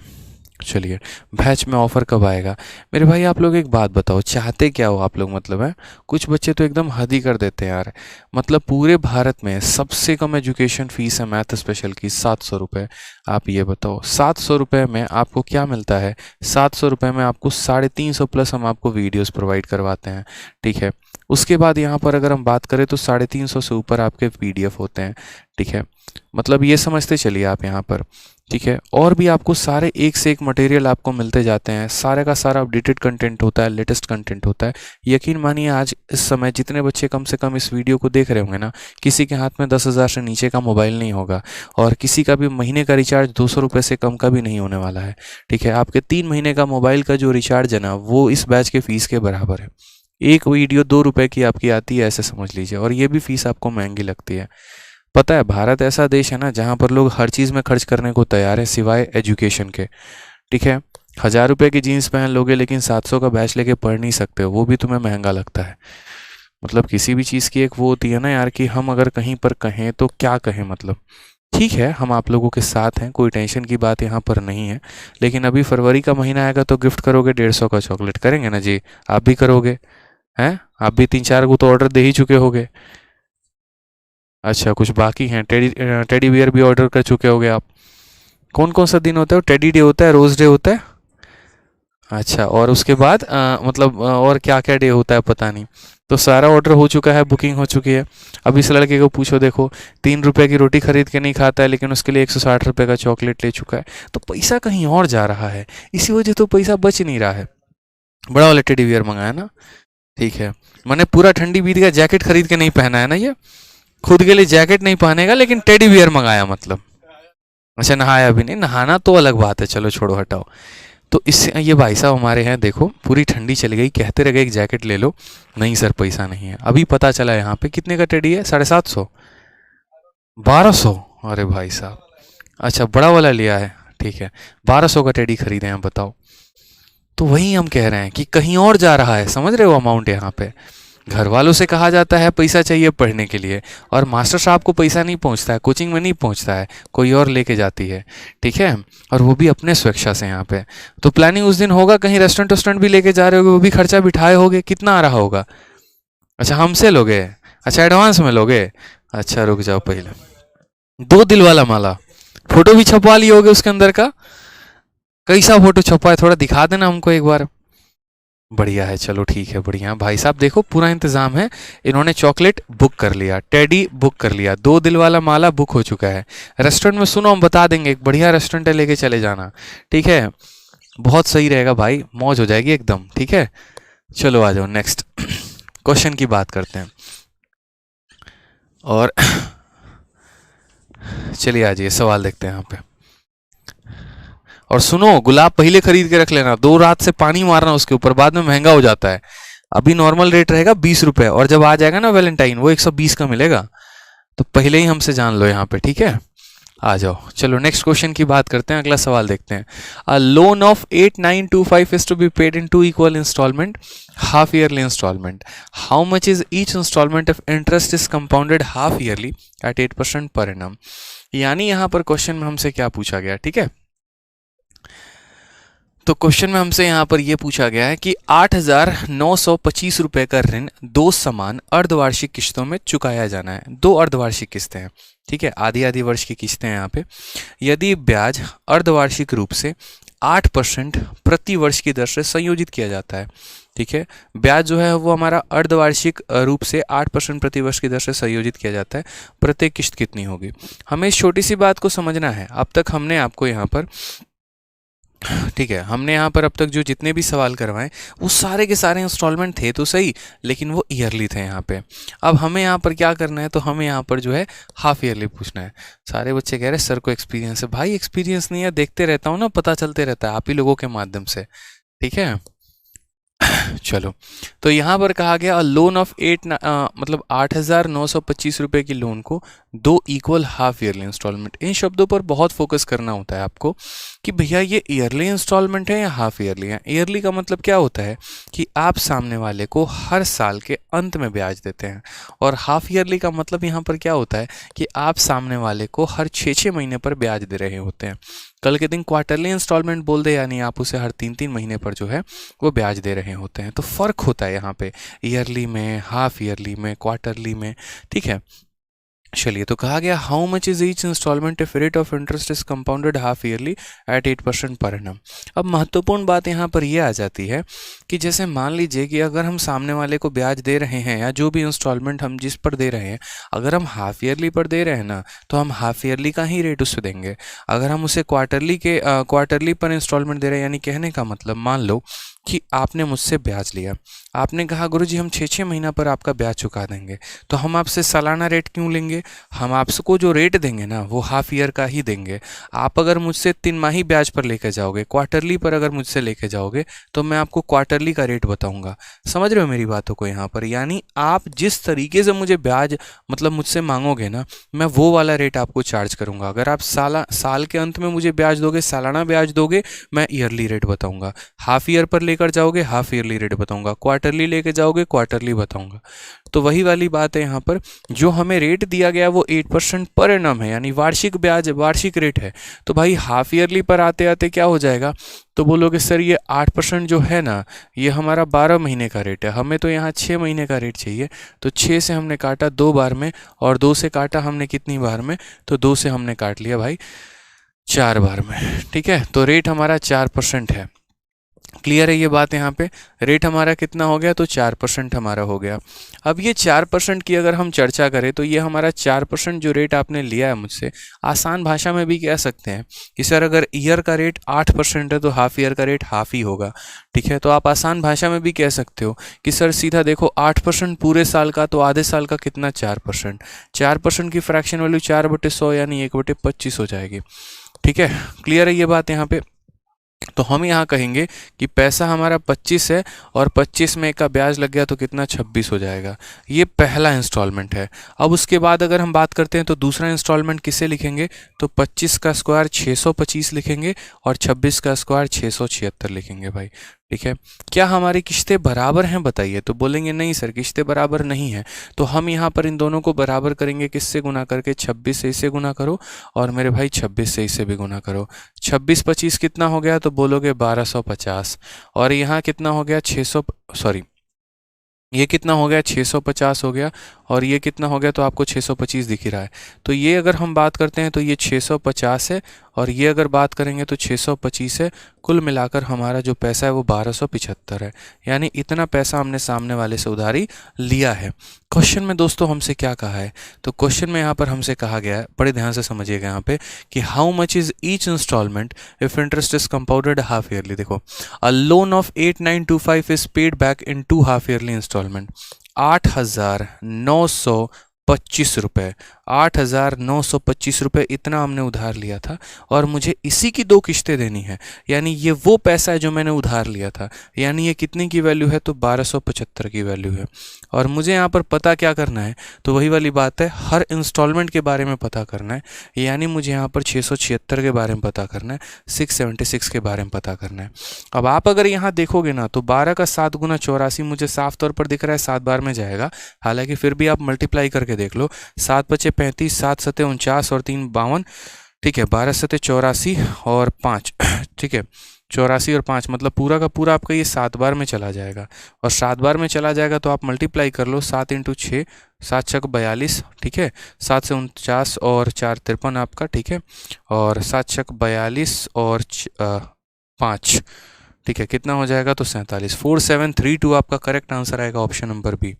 चलिए, बैच में ऑफ़र कब आएगा? मेरे भाई आप लोग एक बात बताओ, चाहते क्या हो आप लोग? मतलब है, कुछ बच्चे तो एकदम हद ही कर देते हैं यार। मतलब पूरे भारत में सबसे कम एजुकेशन फ़ीस है मैथ स्पेशल की 700 रुपये। आप ये बताओ 700 रुपये में आपको क्या मिलता है? 700 रुपये में आपको 350 प्लस हम आपको वीडियोस प्रोवाइड करवाते हैं। ठीक है, उसके बाद यहाँ पर अगर हम बात करें तो 350 से ऊपर आपके PDF होते हैं। ठीक है, मतलब ये समझते चलिए आप यहाँ पर। ठीक है, और भी आपको सारे एक से एक मटेरियल आपको मिलते जाते हैं, सारे का सारा अपडेटेड कंटेंट होता है, लेटेस्ट कंटेंट होता है। यकीन मानिए आज इस समय जितने बच्चे कम से कम इस वीडियो को देख रहे होंगे ना, किसी के हाथ में 10,000 से नीचे का मोबाइल नहीं होगा, और किसी का भी महीने का रिचार्ज 200 रुपये से कम का भी नहीं होने वाला है। ठीक है, आपके 3 महीने का मोबाइल का जो रिचार्ज है ना, वो इस बैच के फ़ीस के बराबर है। एक वीडियो 2 रुपये की आपकी आती है, ऐसे समझ लीजिए, और ये भी फ़ीस आपको महंगी लगती है। पता है भारत ऐसा देश है ना जहाँ पर लोग हर चीज़ में खर्च करने को तैयार है सिवाय एजुकेशन के। ठीक है, 1,000 रुपये की जीन्स पहन लोगे लेकिन 700 का बैच लेके पढ़ नहीं सकते हो, वो भी तुम्हें महंगा लगता है। मतलब किसी भी चीज़ की एक वो होती है ना यार, कि हम अगर कहीं पर कहें तो क्या कहें मतलब। ठीक है, हम आप लोगों के साथ हैं, कोई टेंशन की बात यहाँ पर नहीं है। लेकिन अभी फरवरी का महीना आएगा तो गिफ्ट करोगे 150 का चॉकलेट, करेंगे ना जी? आप भी करोगे हैं? आप भी 3-4 को तो ऑर्डर दे ही चुके होगे। अच्छा, कुछ बाकी हैं? टेडी बियर भी ऑर्डर कर चुके होगे आप। कौन कौन सा दिन होता है? टेडी डे होता है, रोज़ डे होता है। अच्छा, और उसके बाद मतलब और क्या क्या डे होता है पता नहीं। तो सारा ऑर्डर हो चुका है, बुकिंग हो चुकी है। अब इस लड़के को पूछो, देखो 3 रुपये की रोटी खरीद के नहीं खाता है, लेकिन उसके लिए 160 रुपये का चॉकलेट ले चुका है। तो पैसा कहीं और जा रहा है, इसी वजह तो पैसा बच नहीं रहा है। बड़ा वाला टेडी बियर मंगाया ना? ठीक है, मैंने पूरा ठंडी बीत का जैकेट खरीद के नहीं पहना है ना, ये खुद के लिए जैकेट नहीं पहनेगा लेकिन टेडी बियर मंगाया मतलब। अच्छा, नहाया भी नहीं? नहाना तो अलग बात है, चलो छोड़ो हटाओ। तो इससे ये भाई साहब हमारे हैं, देखो पूरी ठंडी चली गई, कहते रह गए एक जैकेट ले लो। नहीं सर, पैसा नहीं है। अभी पता चला यहाँ पे कितने का टेडी है? 750, 1200। अरे भाई साहब, अच्छा बड़ा वाला लिया है। ठीक है, 1200 का टेडी खरीदे हैं, बताओ। तो वही हम कह रहे हैं कि कहीं और जा रहा है, समझ रहे हो अमाउंट यहाँ पे। घर वालों से कहा जाता है पैसा चाहिए पढ़ने के लिए, और मास्टर साहब को पैसा नहीं पहुंचता है, कोचिंग में नहीं पहुंचता है, कोई और लेके जाती है। ठीक है, और वो भी अपने स्वेच्छा से यहाँ पे। तो प्लानिंग उस दिन होगा, कहीं रेस्टोरेंट वेस्टोरेंट भी लेके जा रहे होगे, वो भी खर्चा बिठाए होगे, कितना आ रहा होगा? अच्छा, हमसे लोगे? अच्छा, एडवांस में लोगे? अच्छा रुक जाओ, पहले 2 दिल वाला माला, फोटो भी छपवा लिए होगे उसके अंदर का। कैसा फोटो छपवा है, थोड़ा दिखा देना हमको एक बार। बढ़िया है, चलो ठीक है, बढ़िया भाई साहब, देखो पूरा इंतजाम है। इन्होंने चॉकलेट बुक कर लिया, टेडी बुक कर लिया, 2 दिल वाला माला बुक हो चुका है। रेस्टोरेंट में सुनो हम बता देंगे, एक बढ़िया रेस्टोरेंट है, लेके चले जाना। ठीक है, बहुत सही रहेगा भाई, मौज हो जाएगी एकदम। ठीक है, चलो आ जाओ नेक्स्ट क्वेश्चन की बात करते हैं। और चलिए आ जाइए, सवाल देखते हैं यहाँ पे। और सुनो, गुलाब पहले खरीद के रख लेना, 2 रात से पानी मारना उसके ऊपर, बाद में महंगा हो जाता है। अभी नॉर्मल रेट रहेगा 20 रुपए, और जब आ जाएगा ना वैलेंटाइन, वो 120 का मिलेगा। तो पहले ही हमसे जान लो यहाँ पे। ठीक है, आ जाओ, चलो नेक्स्ट क्वेश्चन की बात करते हैं, अगला सवाल देखते हैं। A loan of 8925 is to be paid in 2 equal installment, half yearly installment. How much is each installment of interest is compounded half yearly at 8% per annum. यानी यहाँ पर क्वेश्चन में हमसे क्या पूछा गया? ठीक है, तो क्वेश्चन में हमसे यहाँ पर यह पूछा गया है कि 8,925 रुपए का ऋण 2 समान अर्धवार्षिक किस्तों में चुकाया जाना है। 2 अर्धवार्षिक किस्तें हैं। ठीक है, आधी आधी वर्ष की किस्तें हैं यहाँ पे। यदि ब्याज अर्धवार्षिक रूप से 8% प्रति वर्ष की दर से संयोजित किया जाता है। ठीक है, ब्याज जो है वो हमारा अर्धवार्षिक रूप से 8% प्रति वर्ष की दर से संयोजित किया जाता है। प्रत्येक किस्त कितनी होगी? हमें इस छोटी सी बात को समझना है। अब तक हमने आपको यहाँ पर, ठीक है, हमने यहाँ पर अब तक जो जितने भी सवाल करवाए वो सारे के सारे इंस्टॉलमेंट थे तो सही, लेकिन वो ईयरली थे यहाँ पे। अब हमें यहाँ पर क्या करना है, तो हमें यहाँ पर जो है हाफ ईयरली पूछना है। सारे बच्चे कह रहे हैं सर को एक्सपीरियंस है। भाई एक्सपीरियंस नहीं है, देखते रहता हूँ ना, पता चलते रहता है आप ही लोगों के माध्यम से। ठीक है, चलो, तो यहाँ पर कहा गया लोन ऑफ 8 मतलब 8,925 रुपये की लोन को दो इक्वल हाफ ईयरली इंस्टॉलमेंट। इन शब्दों पर बहुत फोकस करना होता है आपको कि भैया ये ईयरली इंस्टॉलमेंट है या हाफ ईयरली है। ईयरली का मतलब क्या होता है कि आप सामने वाले को हर साल के अंत में ब्याज देते हैं, और हाफ ईयरली का मतलब यहाँ पर क्या होता है कि आप सामने वाले को हर 6-6 महीने पर ब्याज दे रहे होते हैं। कल के दिन क्वार्टरली इंस्टॉलमेंट बोल दे, यानी आप उसे हर 3-3 महीने पर जो है वो ब्याज दे रहे होते हैं। तो फ़र्क होता है यहाँ पे ईयरली में, हाफ ईयरली में, क्वार्टरली में, ठीक है। चलिए, तो कहा गया how much is each instalment if rate of interest is compounded half yearly at 8% per annum. अब महत्वपूर्ण बात यहाँ पर यह आ जाती है कि जैसे मान लीजिए कि अगर हम सामने वाले को ब्याज दे रहे हैं या जो भी इंस्टॉलमेंट हम जिस पर दे रहे हैं, अगर हम हाफ ईयरली पर दे रहे हैं ना, तो हम हाफ ईयरली का ही रेट उससे देंगे। अगर हम उसे क्वार्टरली पर इंस्टॉलमेंट दे रहे हैं, यानी कहने का मतलब मान लो कि आपने मुझसे ब्याज लिया, आपने कहा गुरुजी हम 6-6 महीना पर आपका ब्याज चुका देंगे, तो हम आपसे सालाना रेट क्यों लेंगे? हम आपको जो रेट देंगे ना वो हाफ ईयर का ही देंगे। आप अगर मुझसे 3 माही ब्याज पर लेके जाओगे, क्वार्टरली पर अगर मुझसे लेके जाओगे, तो मैं आपको क्वार्टरली का रेट बताऊंगा। समझ रहे हो मेरी बातों को यहाँ पर? यानी आप जिस तरीके से मुझे ब्याज मतलब मुझसे मांगोगे ना, मैं वो वाला रेट आपको चार्ज करूंगा। अगर आप साल के अंत में मुझे ब्याज दोगे, सालाना ब्याज दोगे, मैं ईयरली रेट बताऊंगा। हाफ ईयर पर लेकर जाओगे, हाफ ईयरली रेट बताऊंगा। क्वार्टरली लेके जाओगे, क्वार्टरली बताऊंगा। तो वही वाली बात है यहाँ पर, जो हमें रेट दिया गया वो 8% पर एनम है, यानी वार्षिक ब्याज, वार्षिक रेट है। तो भाई हाफ ईयरली पर आते आते क्या हो जाएगा? तो बोलोगे सर ये 8% जो है ना, ये हमारा 12 महीने का रेट है, हमें तो यहाँ 6 महीने का रेट चाहिए। तो 6 से हमने काटा 2 बार में, और 2 से काटा हमने कितनी बार में? तो 2 से हमने काट लिया भाई 4 बार में, ठीक है। तो रेट हमारा 4% है। क्लियर है ये बात? यहाँ पे रेट हमारा कितना हो गया? तो 4% हमारा हो गया। अब ये 4% की अगर हम चर्चा करें, तो ये हमारा 4% जो रेट आपने लिया है मुझसे, आसान भाषा में भी कह सकते हैं कि सर अगर ईयर का रेट 8% है तो हाफ ईयर का रेट हाफ ही होगा, ठीक है। तो आप आसान भाषा में भी कह सकते हो कि सर सीधा देखो 8% पूरे साल का, तो आधे साल का कितना? 4%। 4% की फ्रैक्शन वैल्यू 4/100 यानी 1/25 हो जाएगी, ठीक है। क्लियर है ये बात यहाँ पे? तो हम यहाँ कहेंगे कि पैसा हमारा 25 है, और 25 में का ब्याज लग गया तो कितना? 26 हो जाएगा। ये पहला इंस्टॉलमेंट है। अब उसके बाद अगर हम बात करते हैं तो दूसरा इंस्टॉलमेंट किसे लिखेंगे? तो 25 का स्क्वायर 625 लिखेंगे, और 26 का स्क्वायर 676 लिखेंगे भाई, ठीक है। क्या हमारी किश्तें बराबर हैं बताइए? तो बोलेंगे नहीं सर किश्तें बराबर नहीं है। तो हम यहाँ पर इन दोनों को बराबर करेंगे, किससे गुना करके? 26 से इसे गुना करो, और मेरे भाई 26 से इसे भी गुना करो। 26-25 कितना हो गया? तो बोलोगे 1250। और यहाँ कितना हो गया? 600, सॉरी ये कितना हो गया? 650 हो गया। और ये कितना हो गया? तो आपको 625 दिख ही रहा है। तो ये अगर हम बात करते हैं तो ये 650 है, और ये अगर बात करेंगे तो 625 है। कुल मिलाकर हमारा जो पैसा है वो 1275 है, यानी इतना पैसा हमने सामने वाले से उधारी लिया है। क्वेश्चन में दोस्तों हमसे क्या कहा है? तो क्वेश्चन में यहाँ पर हमसे कहा गया है, बड़े ध्यान से समझिएगा यहाँ पे, कि how much is each instalment if interest is compounded half yearly. देखो, a loan of 8925 is paid back in 2 half yearly installment. 8,925 रुपये, 8,925 रुपये इतना हमने उधार लिया था, और मुझे इसी की 2 किश्तें देनी है। यानी ये वो पैसा है जो मैंने उधार लिया था, यानी ये कितने की वैल्यू है? तो 1275 की वैल्यू है। और मुझे यहाँ पर पता क्या करना है? तो वही वाली बात है, हर इंस्टॉलमेंट के बारे में पता करना है। यानी मुझे यहाँ पर 676 के बारे में पता करना है, 676 के बारे में पता करना है। अब आप अगर यहाँ देखोगे ना, तो 12 का 7 गुना 84 मुझे साफ तौर पर दिख रहा है 7 बार में जाएगा। हालांकि फिर भी आप मल्टीप्लाई करके देख लो, 7 पचे 35, 7 सते 49 और 3 52, ठीक है। 12 सते 84 और 5, ठीक है। 84 और 5 मतलब पूरा का पूरा आपका ये 7 बार में चला जाएगा। और 7 बार में चला जाएगा तो आप मल्टीप्लाई कर लो, 7 × 6, 7 छक 42, ठीक है। 7 से 49 और 4 53 आपका, ठीक है। और 7 छक 42 और 5, ठीक है। कितना हो जाएगा? तो 47। 4732 आपका करेक्ट आंसर आएगा, ऑप्शन नंबर बी।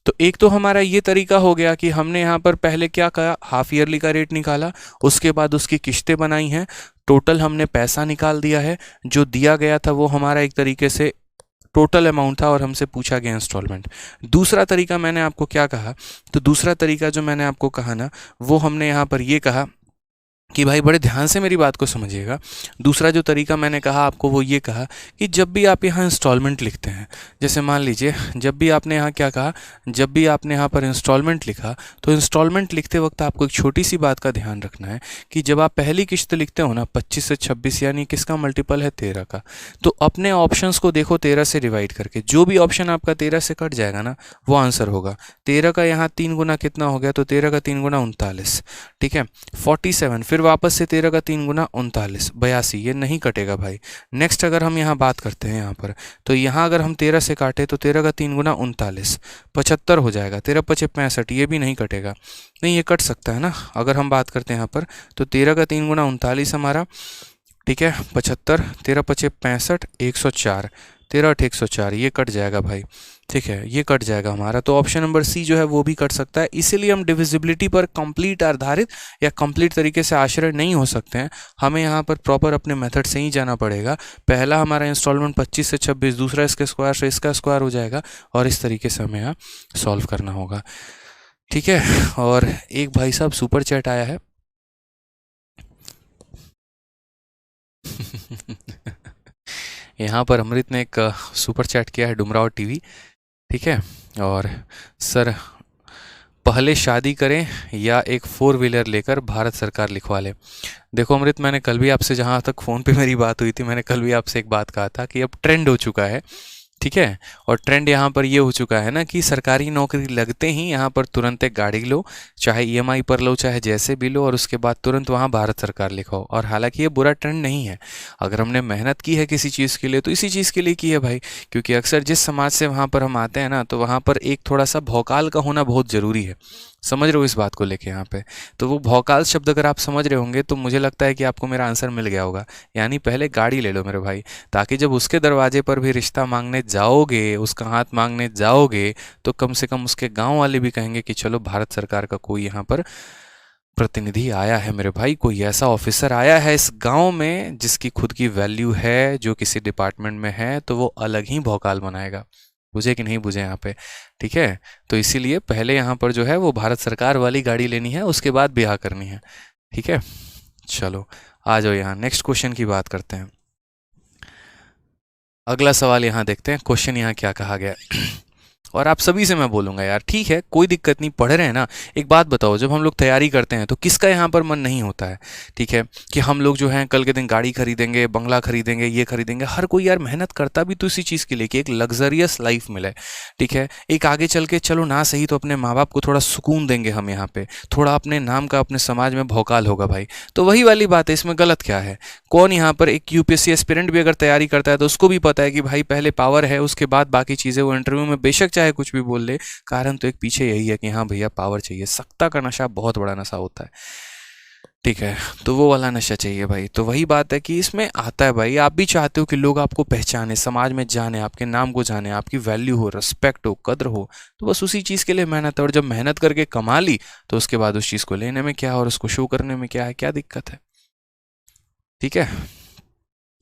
तो एक तो हमारा ये तरीका हो गया कि हमने यहाँ पर पहले क्या कहा? हाफ ईयरली का रेट निकाला, उसके बाद उसकी किश्तें बनाई हैं, टोटल हमने पैसा निकाल दिया है। जो दिया गया था वो हमारा एक तरीके से टोटल अमाउंट था, और हमसे पूछा गया इंस्टॉलमेंट। दूसरा तरीका मैंने आपको क्या कहा? तो दूसरा तरीका जो मैंने आपको कहा ना, वो हमने यहाँ पर ये कहा कि भाई बड़े ध्यान से मेरी बात को समझिएगा। दूसरा जो तरीका मैंने कहा आपको वो ये कहा कि जब भी आप यहाँ इंस्टॉलमेंट लिखते हैं, जैसे मान लीजिए जब भी आपने यहाँ क्या कहा, जब भी आपने यहाँ पर इंस्टॉलमेंट लिखा, तो इंस्टॉलमेंट लिखते वक्त आपको एक छोटी सी बात का ध्यान रखना है कि जब आप पहली किश्त लिखते हो ना 25 से 26, यानी किसका मल्टीपल है 13 का, तो अपने ऑप्शंस को देखो 13 से डिवाइड करके, जो भी ऑप्शन आपका 13 से कट जाएगा ना वो आंसर होगा। 13 का यहाँ 3 गुना कितना हो गया, तो 13 का 3 गुना 39, ठीक है। 47, फिर वापस से 13 का 3 गुना 39, 82, ये नहीं कटेगा भाई। नेक्स्ट अगर हम यहाँ बात करते हैं यहाँ पर, तो यहाँ अगर हम 13 से काटे तो 13 का 3 गुना 39, 75 हो जाएगा। 13 पचे 65, ये भी नहीं कटेगा, नहीं ये कट सकता है ना। अगर हम बात करते हैं यहाँ पर, तो 13 का 3 गुना 39 हमारा, ठीक है, 75, 13 पचे 65, 104, 13 8 104, ये कट जाएगा भाई, ठीक है, ये कट जाएगा हमारा। तो ऑप्शन नंबर सी जो है वो भी कट सकता है। इसीलिए हम डिविजिबिलिटी पर कंप्लीट आधारित या कंप्लीट तरीके से आश्रय नहीं हो सकते हैं, हमें यहाँ पर प्रॉपर अपने मेथड से ही जाना पड़ेगा। पहला हमारा इंस्टॉलमेंट 25 से 26, दूसरा इसके स्क्वायर से इसका स्क्वायर हो जाएगा, और इस तरीके से हमें यहाँ सॉल्व करना होगा, ठीक है। और एक भाई साहब सुपर चैट आया है यहाँ पर अमृत ने एक सुपर चैट किया है, डुमराव टीवी, ठीक है। और सर पहले शादी करें या एक 4 व्हीलर लेकर भारत सरकार लिखवा ले। देखो अमृत, मैंने कल भी आपसे, जहाँ तक फ़ोन पे मेरी बात हुई थी, मैंने कल भी आपसे एक बात कहा था कि अब ट्रेंड हो चुका है, ठीक है। और ट्रेंड यहाँ पर ये हो चुका है ना कि सरकारी नौकरी लगते ही यहाँ पर तुरंत एक गाड़ी लो, चाहे ईएमआई पर लो, चाहे जैसे भी लो, और उसके बाद तुरंत वहाँ भारत सरकार लिखाओ। और हालांकि ये बुरा ट्रेंड नहीं है, अगर हमने मेहनत की है किसी चीज़ के लिए तो इसी चीज़ के लिए की है भाई। क्योंकि अक्सर जिस समाज से वहाँ पर हम आते हैं ना, तो वहाँ पर एक थोड़ा सा भौकाल का होना बहुत ज़रूरी है। समझ रहे हो इस बात को लेके यहाँ पे? तो वो भौकाल शब्द अगर आप समझ रहे होंगे तो मुझे लगता है कि आपको मेरा आंसर मिल गया होगा। यानी पहले गाड़ी ले लो मेरे भाई, ताकि जब उसके दरवाजे पर भी रिश्ता मांगने जाओगे, उसका हाथ मांगने जाओगे, तो कम से कम उसके गांव वाले भी कहेंगे कि चलो भारत सरकार का कोई यहाँ पर प्रतिनिधि आया है मेरे भाई, कोई ऐसा ऑफिसर आया है इस गांव में जिसकी खुद की वैल्यू है, जो किसी डिपार्टमेंट में है, तो वो अलग ही भौकाल बनाएगा। बुझे कि नहीं बुझे यहाँ पे? ठीक है, तो इसीलिए पहले यहाँ पर जो है वो भारत सरकार वाली गाड़ी लेनी है, उसके बाद ब्याह करनी है। ठीक है, चलो आ जाओ यहाँ नेक्स्ट क्वेश्चन की बात करते हैं। अगला सवाल यहाँ देखते हैं, क्वेश्चन यहाँ क्या कहा गया और आप सभी से मैं बोलूँगा यार, ठीक है कोई दिक्कत नहीं, पढ़ रहे हैं ना। एक बात बताओ, जब हम लोग तैयारी करते हैं तो किसका यहाँ पर मन नहीं होता है, ठीक है, कि हम लोग जो हैं कल के दिन गाड़ी खरीदेंगे, बंगला खरीदेंगे, ये खरीदेंगे। हर कोई यार मेहनत करता भी तो इसी चीज़ के लिए कि एक लग्जरियस लाइफ मिले, ठीक है। एक आगे चल के चलो ना सही तो अपने माँ बाप को थोड़ा सुकून देंगे हम यहाँ पे, थोड़ा अपने नाम का अपने समाज में भौकाल होगा भाई। तो वही वाली बात है, इसमें गलत क्या है? कौन यहाँ पर एक यूपीएससी एस्पिरेंट भी अगर तैयारी करता है तो उसको भी पता है कि भाई पहले पावर है, उसके बाद बाकी चीज़ें। वो इंटरव्यू में बेशक चाहे कुछ भी बोल ले, कारण तो एक पीछे यही है कि हाँ भैया पावर चाहिए। सत्ता का नशा बहुत बड़ा नशा होता है, ठीक है, तो वो वाला नशा चाहिए भाई। तो वही बात है कि इसमें आता है भाई, आप भी चाहते हो कि लोग आपको पहचाने, समाज में जाने, आपके नाम को जाने, आपकी वैल्यू हो, रिस्पेक्ट हो, कद्र हो। तो बस उसी चीज़ के लिए मेहनत है, और जब मेहनत करके कमा ली तो उसके बाद उस चीज़ को लेने में क्या और उसको शो करने में क्या है, क्या दिक्कत है? ठीक है,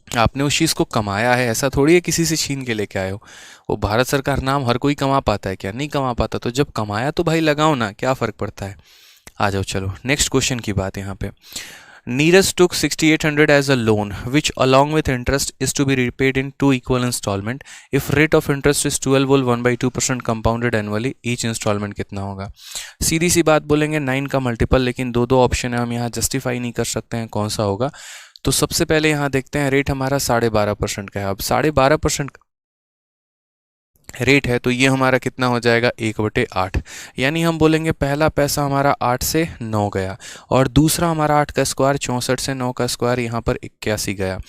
आपने उस चीज़ को कमाया है, ऐसा थोड़ी है किसी से छीन के लेके आए हो। वो भारत सरकार नाम हर कोई कमा पाता है क्या? नहीं कमा पाता। तो जब कमाया तो भाई लगाओ ना, क्या फ़र्क पड़ता है। आ जाओ चलो नेक्स्ट क्वेश्चन की बात यहाँ पे। Neeraj took 6800 as a loan which along with interest is to be repaid in 2 equal installment. If rate of interest is 12 whole 1/2% compounded annually, each installment कितना होगा? सीधी सी बात बोलेंगे 9 का मल्टीपल, लेकिन दो दो ऑप्शन है, हम यहाँ जस्टिफाई नहीं कर सकते हैं कौन सा होगा। तो सबसे पहले यहाँ देखते हैं, रेट हमारा 12.5% का है। अब 12.5% रेट है तो ये हमारा कितना हो जाएगा, 1/8। यानी हम बोलेंगे पहला पैसा हमारा 8 से 9 गया, और दूसरा हमारा 8 का स्क्वायर 64 से 9 का स्क्वायर यहाँ पर 81 गया।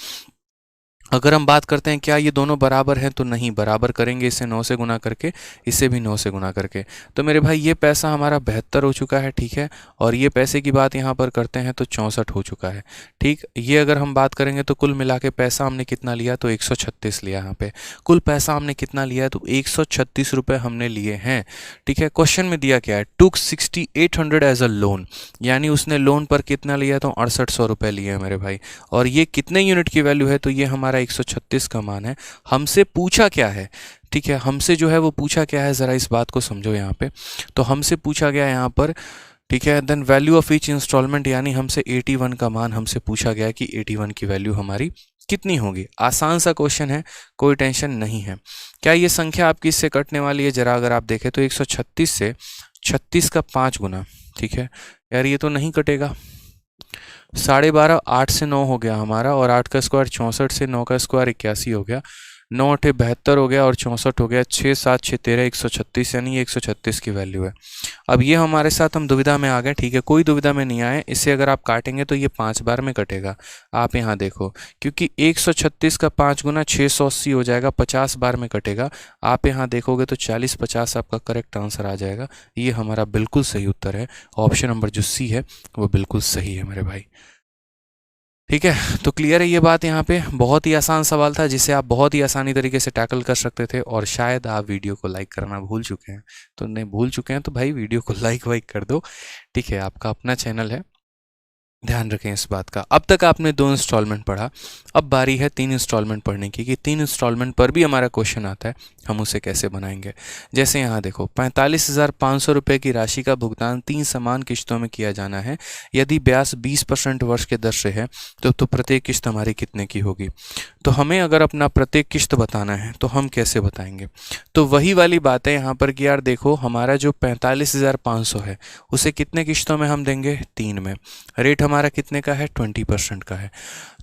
अगर हम बात करते हैं क्या ये दोनों बराबर हैं, तो नहीं, बराबर करेंगे इसे 9 से गुना करके, इसे भी 9 से गुना करके। तो मेरे भाई ये पैसा हमारा 72 हो चुका है, ठीक है। और ये पैसे की बात यहाँ पर करते हैं तो 64 हो चुका है, ठीक। ये अगर हम बात करेंगे तो कुल मिला के पैसा हमने कितना लिया, तो 136 लिया। यहाँ पे कुल पैसा हमने कितना लिया है, तो 136 रुपये हमने लिए हैं, ठीक है। क्वेश्चन में दिया क्या है, टुक 6800 एज अ लोन, यानी उसने लोन पर कितना लिया, तो 6800 रुपये लिए हैं मेरे भाई। और ये कितने यूनिट की वैल्यू है, तो ये हमारा 136 का मान है। हमसे पूछा क्या है, ठीक है, हमसे जो है वो पूछा क्या है, ज़रा इस बात को समझो यहाँ पे। तो हमसे पूछा गया यहाँ पर, ठीक है। Then value of each instalment, यानी हमसे 81 का मान हमसे पूछा गया कि 81 की वैल्यू हमारी कितनी होगी। आसान सा क्वेश्चन है, कोई टेंशन नहीं है। क्या ये संख्या आपकी इससे कटने वाली है? जरा अगर आप देखें तो 136 से 36 का 5 गुना, ठीक है यार, ये तो नहीं कटेगा। 12.5 8 से 9 हो गया हमारा, और 8 का स्क्वायर 64 से 9 का स्क्वायर 81 हो गया, 9 8 72 हो गया, और 64 हो गया, 6 7 6 13 136, यानी ये 136 की वैल्यू है। अब ये हमारे साथ हम दुविधा में आ गए, ठीक है, कोई दुविधा में नहीं आए। इससे अगर आप काटेंगे तो ये 5 बार में कटेगा। आप यहाँ देखो, क्योंकि 136 का 5 गुना 680 हो जाएगा, 50 बार में कटेगा। आप यहाँ देखोगे तो 40 50 आपका करेक्ट आंसर आ जाएगा। ये हमारा बिल्कुल सही उत्तर है। ऑप्शन नंबर जो सी है वो बिल्कुल सही है मेरे भाई। ठीक है, तो क्लियर है ये बात। यहाँ पे बहुत ही आसान सवाल था जिसे आप बहुत ही आसानी तरीके से टैकल कर सकते थे। और शायद आप वीडियो को लाइक करना भूल चुके हैं, तो नहीं भूल चुके हैं तो भाई वीडियो को लाइक वाइक कर दो। ठीक है, आपका अपना चैनल है, ध्यान रखें इस बात का। अब तक आपने 2 इंस्टॉलमेंट पढ़ा, अब बारी है 3 इंस्टॉलमेंट पढ़ने की, कि 3 इंस्टॉलमेंट पर भी हमारा क्वेश्चन आता है, हम उसे कैसे बनाएंगे। जैसे यहाँ देखो, 45,500 रुपये की राशि का भुगतान 3 समान किश्तों में किया जाना है। यदि ब्याज 20% वर्ष के दर से है तो प्रत्येक किश्त हमारी कितने की होगी। तो हमें अगर अपना प्रत्येक किश्त बताना है तो हम कैसे बताएंगे। तो वही वाली बात है यहाँ पर कि यार देखो, हमारा जो 45,500 है उसे कितने किश्तों में हम देंगे, 3 में। रेट हमारा कितने का है, 20% का है।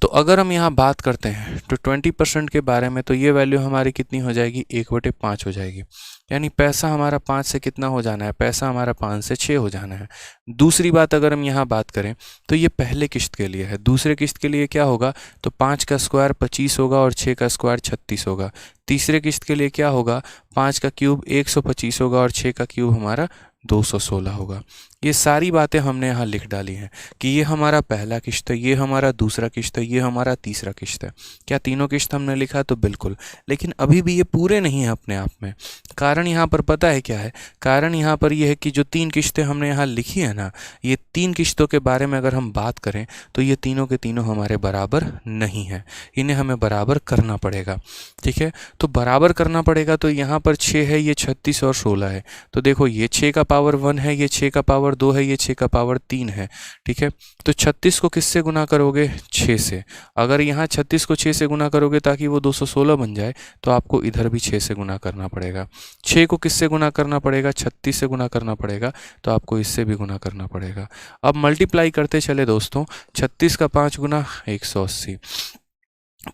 तो अगर हम यहाँ बात करते हैं तो 20% के बारे में, तो ये वैल्यू हमारी कितनी हो जाएगी, 1/5 हो जाएगी। यानी पैसा हमारा 5 से कितना हो जाना है, पैसा हमारा 5 से 6 हो जाना है। दूसरी बात अगर हम यहाँ बात करें तो ये पहले किश्त के लिए है। दूसरे किश्त के लिए क्या होगा, तो 5 का स्क्वायर 25 होगा और 6 का स्क्वायर 36 होगा। तीसरे किश्त के लिए क्या होगा, 5 का क्यूब 125 होगा और 6 का क्यूब हमारा 216 होगा। ये सारी बातें हमने यहाँ लिख डाली हैं कि ये हमारा पहला किश्त है, ये हमारा दूसरा किश्त है, ये हमारा तीसरा किश्त है। क्या तीनों किश्त हमने लिखा, तो बिल्कुल। लेकिन अभी भी ये पूरे नहीं हैं अपने आप में। कारण यहाँ पर पता है क्या है, कारण यहाँ पर यह है कि जो 3 किश्तें हमने यहाँ लिखी है ना, ये 3 किश्तों के बारे में अगर हम बात करें तो ये तीनों के तीनों हमारे बराबर नहीं है, इन्हें हमें बराबर करना पड़ेगा। ठीक है, तो बराबर करना पड़ेगा। तो यहाँ पर 6 है, ये 36 और 16 है। तो देखो, ये 6 का पावर 1 है, ये 6 का पावर 2 है, ये 6 का पावर 3 है। ठीक है, तो 36 को किससे गुना करोगे, 6 से। अगर यहाँ 36 को 6 से गुना करोगे ताकि वो 216 बन जाए, तो आपको इधर भी 6 से गुना करना पड़ेगा। 6 को किससे गुना करना पड़ेगा, 36 से गुना करना पड़ेगा, तो आपको इससे भी गुना करना पड़ेगा। अब मल्टीप्लाई करते चले दोस्तों, 36 का 5 गुना 180,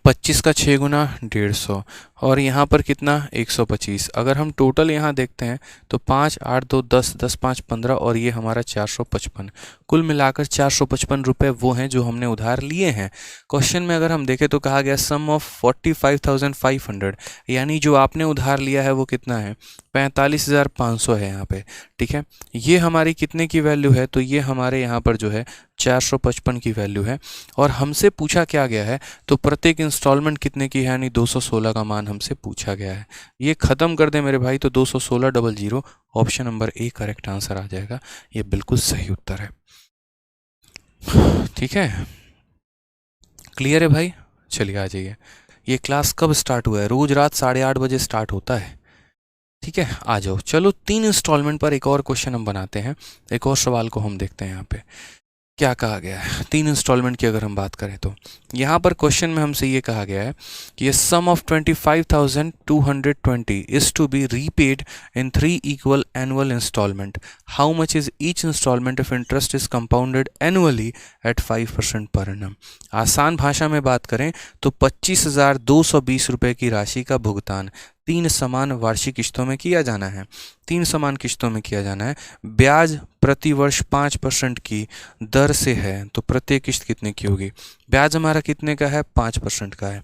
25 का 6 गुना 150, और यहाँ पर कितना 125। अगर हम टोटल यहाँ देखते हैं तो 5 8 2 10 10 5 15, और ये हमारा 455। कुल मिलाकर 455 रुपये वो हैं जो हमने उधार लिए हैं। क्वेश्चन में अगर हम देखें तो कहा गया सम ऑफ 45,500, यानी जो आपने उधार लिया है वो कितना है, 45,500 है यहाँ पे। ठीक है, ये हमारी कितने की वैल्यू है, तो ये हमारे यहाँ पर जो है 455 की वैल्यू है। और हमसे पूछा क्या गया है, तो प्रत्येक इंस्टॉलमेंट कितने की है, यानी 216 का मान हमसे पूछा गया है। ये खत्म कर दें मेरे भाई, तो 216 00, option number A correct answer आ जाएगा। ये बिल्कुल सही उत्तर है। ठीक है, क्लियर है भाई। चलिए आ जाइए। ये क्लास कब स्टार्ट हुआ है, रोज रात 8:30 बजे स्टार्ट होता है। ठीक है, आ जाओ। चलो 3 इंस्टॉलमेंट पर एक और क्वेश्चन हम बनाते हैं, एक और सवाल को हम देखते हैं यहाँ पे क्या कहा गया है। 3 इंस्टॉलमेंट की अगर हम बात करें तो यहाँ पर क्वेश्चन में हमसे ये कहा गया है कि sum of 25,220 is to be repaid in 3 equal annual installment. How much is each installment of interest is compounded annually at 5% per annum. आसान भाषा में बात करें तो 25,220 रुपये की राशि का भुगतान 3 समान वार्षिक किश्तों में किया जाना है। 3 समान किश्तों में किया जाना है। ब्याज प्रति वर्ष 5% की दर से है, तो प्रत्येक किश्त कितने की होगी। ब्याज हमारा कितने का है, 5% का है।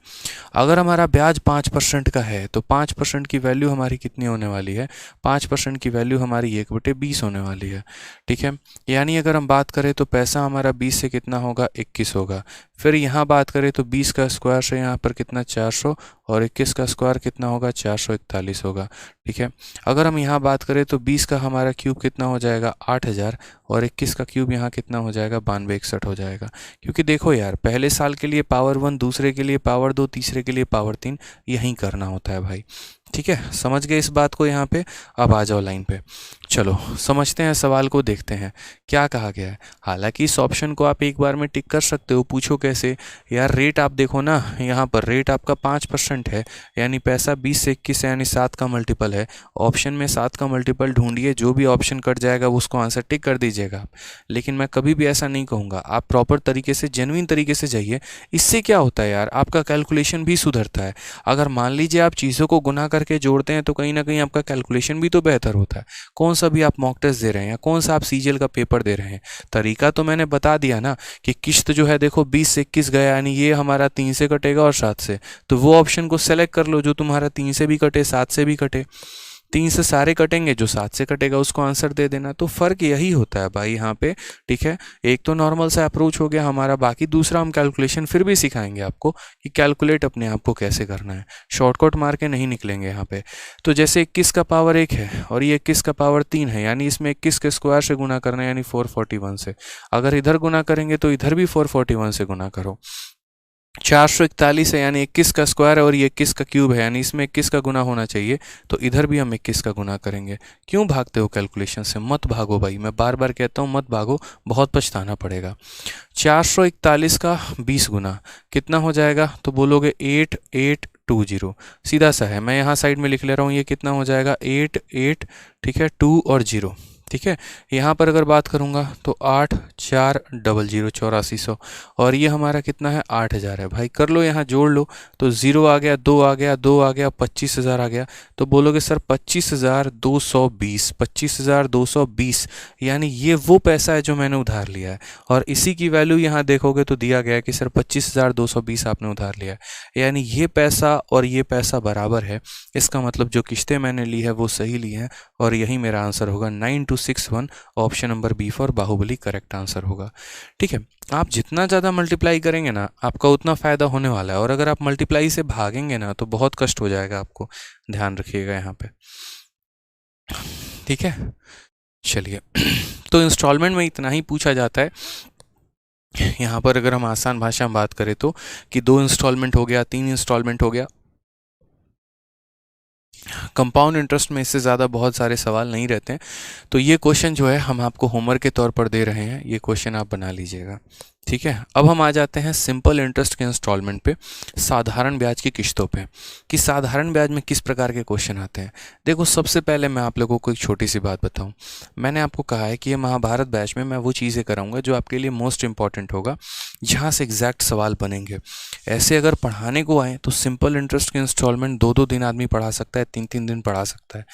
अगर हमारा ब्याज 5% का है तो 5% की वैल्यू हमारी कितनी होने वाली है, 5% की वैल्यू हमारी 1/20 होने वाली है। ठीक है, यानी अगर हम बात करें तो पैसा हमारा 20 से कितना होगा, 21 होगा। फिर यहाँ बात करें तो 20 का स्क्वायर से यहाँ पर कितना 400, और 21 का स्क्वायर कितना होगा, 441 होगा। ठीक है, अगर हम यहाँ बात करें तो 20 का हमारा क्यूब कितना हो जाएगा, 8000, और 21 का क्यूब यहाँ कितना हो जाएगा, 9261 हो जाएगा। क्योंकि देखो यार, पहले साल के लिए पावर 1, दूसरे के लिए पावर 2, तीसरे के लिए पावर 3, यहीं करना होता है भाई। ठीक है, समझ गए इस बात को यहाँ पे। अब आ जाओ लाइन पे। चलो समझते हैं, सवाल को देखते हैं क्या कहा गया है। हालांकि इस ऑप्शन को आप एक बार में टिक कर सकते हो। पूछो कैसे यार? रेट आप देखो ना, यहाँ पर रेट आपका 5% है, यानी पैसा 20 से 21 है, यानी 7 का मल्टीपल है। ऑप्शन में 7 का मल्टीपल ढूंढिए, जो भी ऑप्शन कट जाएगा उसको आंसर टिक कर दीजिएगा आप। लेकिन मैं कभी भी ऐसा नहीं कहूँगा, आप प्रॉपर तरीके से, जेन्युइन तरीके से जाइए। इससे क्या होता है यार, आपका कैलकुलेशन भी सुधरता है। अगर मान लीजिए आप चीज़ों को गुना करके जोड़ते हैं तो कहीं ना कहीं आपका कैलकुलेशन भी तो बेहतर होता है। कौन सा भी आप मॉक टेस्ट दे रहे हैं या कौन सा आप सीजीएल का पेपर दे रहे हैं, तरीका तो मैंने बता दिया ना कि किस्त जो है देखो 20 से 21 गया, यानी ये हमारा 3 से कटेगा और 7 से। तो वो ऑप्शन को सेलेक्ट कर लो जो तुम्हारा 3 से भी कटे 7 से भी कटे। 3 से सारे कटेंगे, जो 7 से कटेगा उसको आंसर दे देना। तो फ़र्क यही होता है भाई यहाँ पे। ठीक है, एक तो नॉर्मल सा अप्रोच हो गया हमारा, बाकी दूसरा हम कैलकुलेशन फिर भी सिखाएंगे आपको कि कैलकुलेट अपने आप को कैसे करना है। शॉर्टकट मार के नहीं निकलेंगे यहाँ पे। तो जैसे 21 का पावर 1 है और ये 21 का पावर 3 है, यानी इसमें 21 के स्क्वायर से गुना करना है, यानी 441 से। अगर इधर गुना करेंगे तो इधर भी 441 से गुना करो। 441 है, यानी 21 का स्क्वायर है और ये 21 का क्यूब है, यानी इसमें 21 का गुना होना चाहिए। तो इधर भी हम 21 का गुना करेंगे। क्यों भागते हो कैलकुलेशन से? मत भागो भाई, मैं बार बार कहता हूँ मत भागो, बहुत पछताना पड़ेगा। 441 का 20 गुना कितना हो जाएगा? तो बोलोगे 8820। सीधा सा है, मैं यहाँ साइड में लिख ले रहा हूँ, ये कितना हो जाएगा 88, ठीक है, 2 और 0। ठीक है, यहाँ पर अगर बात करूँगा तो 8400 8400, और ये हमारा कितना है 8000 है। भाई कर लो, यहाँ जोड़ लो तो 0 आ गया, 2 आ गया, 2 आ गया, 25,000 आ गया। तो बोलोगे सर 25,220, 25,220, यानी ये वो पैसा है जो मैंने उधार लिया है। और इसी की वैल्यू यहाँ देखोगे तो दिया गया है कि सर 25,220 आपने उधार लिया है, यानी ये पैसा और ये पैसा बराबर है। इसका मतलब जो किस्तें मैंने ली है वो सही ली हैं, और यही मेरा आंसर होगा 9261। Option number B for Baahubali correct answer होगा। ठीक है, आप जितना ज़्यादा मल्टीप्लाई करेंगे ना आपका उतना फ़ायदा होने वाला है, और अगर आप मल्टीप्लाई से भागेंगे ना तो बहुत कष्ट हो जाएगा आपको। ध्यान रखिएगा यहाँ पे। ठीक है, चलिए तो इंस्टॉलमेंट में इतना ही पूछा जाता है। यहाँ पर अगर हम आसान भाषा में बात करें तो कि 2 इंस्टॉलमेंट हो गया, 3 इंस्टॉलमेंट हो गया। कंपाउंड इंटरेस्ट में इससे ज़्यादा बहुत सारे सवाल नहीं रहते हैं। तो ये क्वेश्चन जो है हम आपको होमवर्क के तौर पर दे रहे हैं, ये क्वेश्चन आप बना लीजिएगा। ठीक है, अब हम आ जाते हैं सिंपल इंटरेस्ट के इंस्टॉलमेंट पे, साधारण ब्याज की किस्तों पे, कि साधारण ब्याज में किस प्रकार के क्वेश्चन आते हैं। देखो सबसे पहले मैं आप लोगों को एक छोटी सी बात बताऊं। मैंने आपको कहा है कि ये महाभारत बैच में मैं वो चीज़ें कराऊंगा जो आपके लिए मोस्ट इंपॉर्टेंट होगा, जहाँ से एग्जैक्ट सवाल बनेंगे। ऐसे अगर पढ़ाने को आए तो सिंपल इंटरेस्ट के इंस्टॉलमेंट 2-2 दिन आदमी पढ़ा सकता है, 3-3 दिन पढ़ा सकता है।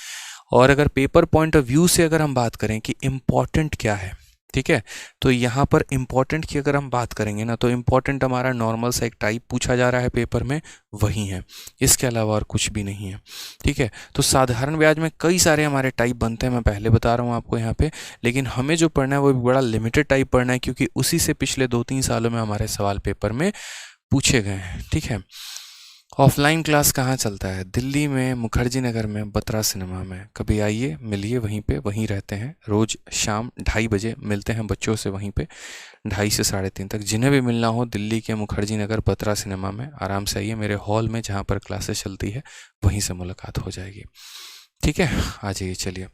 और अगर पेपर पॉइंट ऑफ व्यू से अगर हम बात करें कि इम्पॉर्टेंट क्या है, ठीक है, तो यहाँ पर इम्पॉर्टेंट की अगर हम बात करेंगे ना तो इम्पॉर्टेंट हमारा नॉर्मल सा एक टाइप पूछा जा रहा है पेपर में, वही है, इसके अलावा और कुछ भी नहीं है। ठीक है, तो साधारण ब्याज में कई सारे हमारे टाइप बनते हैं, मैं पहले बता रहा हूँ आपको यहाँ पे, लेकिन हमें जो पढ़ना है वो बड़ा लिमिटेड टाइप पढ़ना है, क्योंकि उसी से पिछले 2-3 सालों में हमारे सवाल पेपर में पूछे गए हैं। ठीक है, ऑफलाइन क्लास कहाँ चलता है? दिल्ली में, मुखर्जी नगर में, बत्रा सिनेमा में। कभी आइए, मिलिए, वहीं पे वहीं रहते हैं। रोज़ शाम 2:30 बजे मिलते हैं बच्चों से वहीं पे, 2:30 से 3:30 तक। जिन्हें भी मिलना हो दिल्ली के मुखर्जी नगर बत्रा सिनेमा में आराम से आइए, मेरे हॉल में जहाँ पर क्लासेस चलती है वहीं से मुलाकात हो जाएगी। ठीक है, आ जाइए। चलिए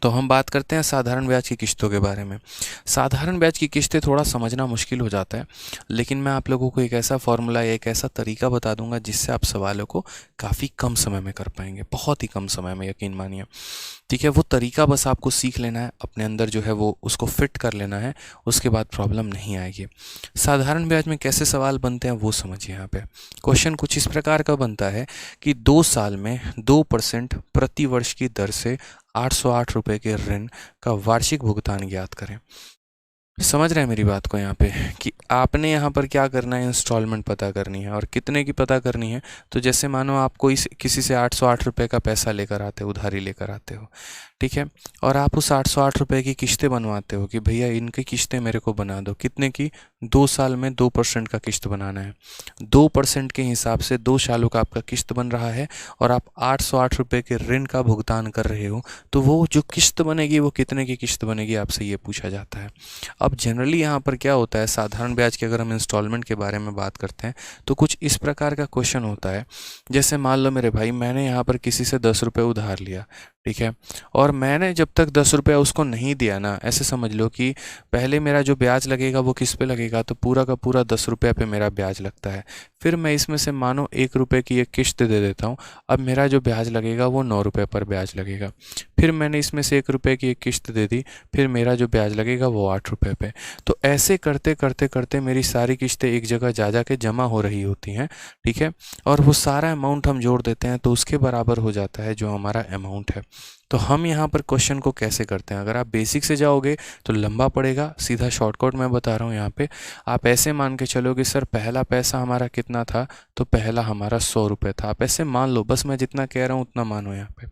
तो हम बात करते हैं साधारण ब्याज की किस्तों के बारे में। साधारण ब्याज की किस्तें थोड़ा समझना मुश्किल हो जाता है, लेकिन मैं आप लोगों को एक ऐसा फॉर्मूला, एक ऐसा तरीका बता दूंगा जिससे आप सवालों को काफ़ी कम समय में कर पाएंगे, बहुत ही कम समय में, यकीन मानिए। ठीक है, वो तरीका बस आपको सीख लेना है, अपने अंदर जो है वो उसको फिट कर लेना है, उसके बाद प्रॉब्लम नहीं आएगी। साधारण ब्याज में कैसे सवाल बनते हैं वो समझिए। यहाँ पे क्वेश्चन कुछ इस प्रकार का बनता है कि 2 साल में 2% प्रति वर्ष की दर से 808 रुपये के ऋण का वार्षिक भुगतान ज्ञात करें। समझ रहे हैं मेरी बात को यहाँ पे, कि आपने यहाँ पर क्या करना है, इंस्टॉलमेंट पता करनी है। और कितने की पता करनी है? तो जैसे मानो आप कोई किसी से 808 रुपये का पैसा लेकर आते हो, उधारी लेकर आते हो, ठीक है, और आप उस 808 रुपये की किस्तें बनवाते हो कि भैया इनकी किस्तें मेरे को बना दो। कितने की? 2 साल में 2% का किस्त बनाना है। 2% के हिसाब से 2 सालों का आपका किस्त बन रहा है, और आप 808 रुपये के ऋण का भुगतान कर रहे हो। तो वो जो किस्त बनेगी वो कितने की किस्त बनेगी, आपसे ये पूछा जाता है। अब जनरली यहाँ पर क्या होता है, साधारण ब्याज की अगर हम इंस्टॉलमेंट के बारे में बात करते हैं तो कुछ इस प्रकार का क्वेश्चन होता है। जैसे मान लो मेरे भाई, मैंने यहाँ पर किसी से 10 रुपये उधार लिया, ठीक है, और मैंने जब तक 10 रुपया उसको नहीं दिया ना, ऐसे समझ लो कि पहले मेरा जो ब्याज लगेगा वो किस पे लगेगा, तो पूरा का पूरा 10 रुपये पे मेरा ब्याज लगता है। फिर मैं इसमें से मानो 1 रुपये की एक किश्त दे देता हूँ, अब मेरा जो ब्याज लगेगा वो 9 रुपये पर ब्याज लगेगा। फिर मैंने इसमें से 1 रुपये की एक किश्त दे दी, फिर मेरा जो ब्याज लगेगा वो 8 रुपये पे। तो ऐसे करते करते करते मेरी सारी किश्तें एक जगह जा जा के जमा हो रही होती हैं, ठीक है, और वो सारा अमाउंट हम जोड़ देते हैं तो उसके बराबर हो जाता है जो हमारा अमाउंट है। तो हम यहाँ पर क्वेश्चन को कैसे करते हैं, अगर आप बेसिक से जाओगे तो लंबा पड़ेगा, सीधा शॉर्टकट मैं बता रहा हूँ यहाँ पे। आप ऐसे मान के चलो कि सर पहला पैसा हमारा कितना था, तो पहला हमारा 100 रुपये था। आप ऐसे मान लो, बस मैं जितना कह रहा हूँ उतना मानो यहाँ पे,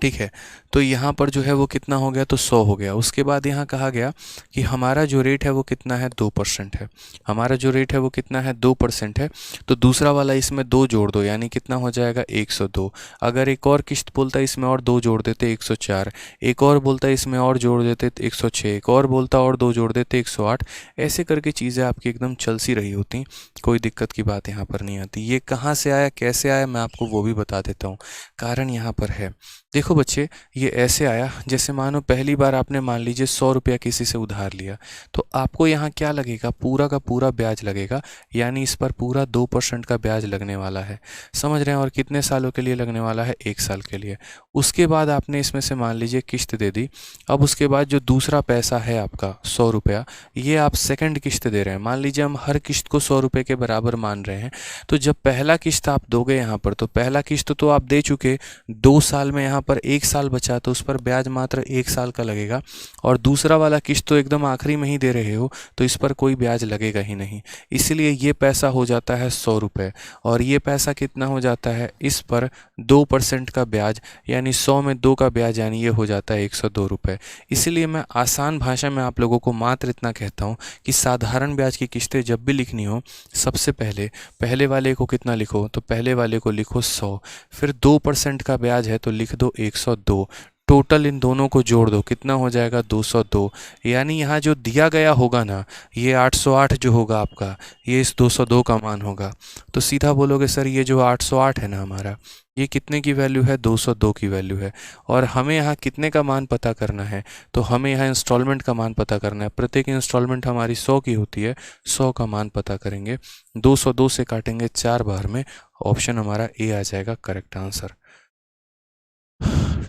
ठीक है। तो यहाँ पर जो है वो कितना हो गया, तो 100 हो गया। उसके बाद यहाँ कहा गया कि हमारा जो रेट है वो कितना है, 2% है। हमारा जो रेट है वो कितना है, 2% है। तो दूसरा वाला इसमें 2 जोड़ दो, यानी कितना हो जाएगा, 102। अगर एक और किश्त बोलता है इसमें और 2 जोड़ देते 104, एक और बोलता है इसमें और जोड़ देते 106, एक और बोलता और 2 जोड़ देते 108। ऐसे करके चीज़ें आपकी एकदम चल सी रही होती, कोई दिक्कत की बात यहाँ पर नहीं आती। ये कहाँ से आया, कैसे आया, मैं आपको वो भी बता देता हूँ। कारण यहाँ पर है, देखो बच्चे, ये ऐसे आया जैसे मानो पहली बार आपने मान लीजिए 100 रुपया किसी से उधार लिया, तो आपको यहाँ क्या लगेगा, पूरा का पूरा ब्याज लगेगा, यानी इस पर पूरा 2% का ब्याज लगने वाला है। समझ रहे हैं? और कितने सालों के लिए लगने वाला है, 1 साल के लिए। उसके बाद आपने इसमें से मान लीजिए किश्त दे दी। अब उसके बाद जो दूसरा पैसा है आपका 100 रुपया, ये आप सेकंड किश्त दे रहे हैं। मान लीजिए हम हर किश्त को 100 रुपये के बराबर मान रहे हैं, तो जब पहला किश्त आप दोगे यहाँ पर, तो पहला किश्त तो आप दे चुके, 2 साल में यहाँ पर 1 साल बचा, तो उस पर ब्याज मात्र 1 साल का लगेगा। और दूसरा वाला किश्त तो एकदम आखिरी में ही दे रहे हो, तो इस पर कोई ब्याज लगेगा ही नहीं। इसलिए ये पैसा हो जाता है 100 रुपये, और ये पैसा कितना हो जाता है, इस पर 2% का ब्याज, यानी 100 में 2 का ब्याज, यानी ये हो जाता है 102 रुपये। इसलिए मैं आसान भाषा में आप लोगों को मात्र इतना कहता हूँ कि साधारण ब्याज की किश्तें जब भी लिखनी हो, सबसे पहले वाले को कितना लिखो, तो पहले वाले को लिखो 100, फिर 2% का ब्याज है तो लिख दो 102। टोटल इन दोनों को जोड़ दो, कितना हो जाएगा, 202। यानी यहाँ जो दिया गया होगा ना, ये 808 जो होगा आपका, ये इस 202 का मान होगा। तो सीधा बोलोगे सर ये जो 808 है ना हमारा, ये कितने की वैल्यू है, 202 की वैल्यू है। और हमें यहाँ कितने का मान पता करना है, तो हमें यहाँ इंस्टॉलमेंट का मान पता करना है। प्रत्येक इंस्टॉलमेंट हमारी 100 की होती है, 100 का मान पता करेंगे, 202 से काटेंगे 4 बार में, ऑप्शन हमारा ए आ जाएगा करेक्ट आंसर।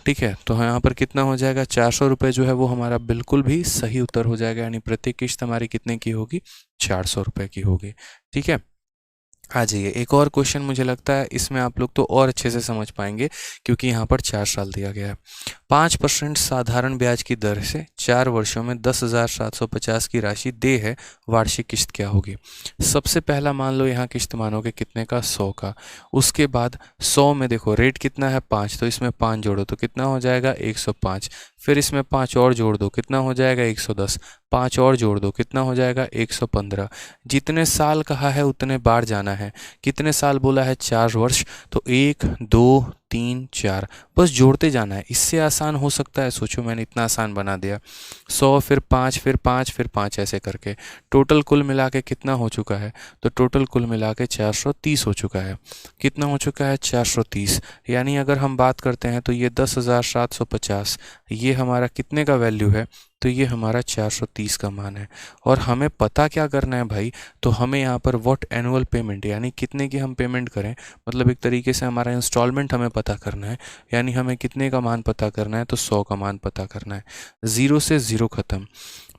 ठीक है, तो यहाँ पर कितना हो जाएगा, 400 रुपये जो है वो हमारा बिल्कुल भी सही उत्तर हो जाएगा। यानी प्रत्येक किश्त हमारी कितने की होगी, 400 रुपये की होगी। ठीक है, आ जाइए एक और क्वेश्चन, मुझे लगता है इसमें आप लोग तो और अच्छे से समझ पाएंगे, क्योंकि यहाँ पर 4 साल दिया गया है। 5% साधारण ब्याज की दर से 4 वर्षों में 10,750 की राशि दे है, वार्षिक किश्त क्या होगी। सबसे पहला मान लो यहाँ किश्त मानोगे कितने का, 100 का। उसके बाद 100 में देखो रेट कितना है, 5, तो इसमें 5 जोड़ो तो कितना हो जाएगा, 105। फिर इसमें 5 और जोड़ दो, कितना हो जाएगा, 110। 5 और जोड़ दो, कितना हो जाएगा, 115। जितने साल कहा है उतने बार जाना है। कितने साल बोला है, 4 वर्ष, तो 1 2 3 4, बस जोड़ते जाना है। इससे आसान हो सकता है, सोचो मैंने इतना आसान बना दिया। 100 फिर 5 फिर 5 फिर 5 ऐसे करके टोटल कुल मिला के कितना हो चुका है, तो टोटल कुल मिला के 430 हो चुका है। कितना हो चुका है, 430। यानी अगर हम बात करते हैं तो ये 10,750, ये हमारा कितने का वैल्यू है, तो ये हमारा 430 का मान है। और हमें पता क्या करना है भाई, तो हमें यहाँ पर व्हाट एनुअल पेमेंट, यानी कितने की हम पेमेंट करें, मतलब एक तरीके से हमारा इंस्टॉलमेंट हमें पता करना है। यानी हमें कितने का मान पता करना है, तो 100 का मान पता करना है। 0 से 0 ख़त्म।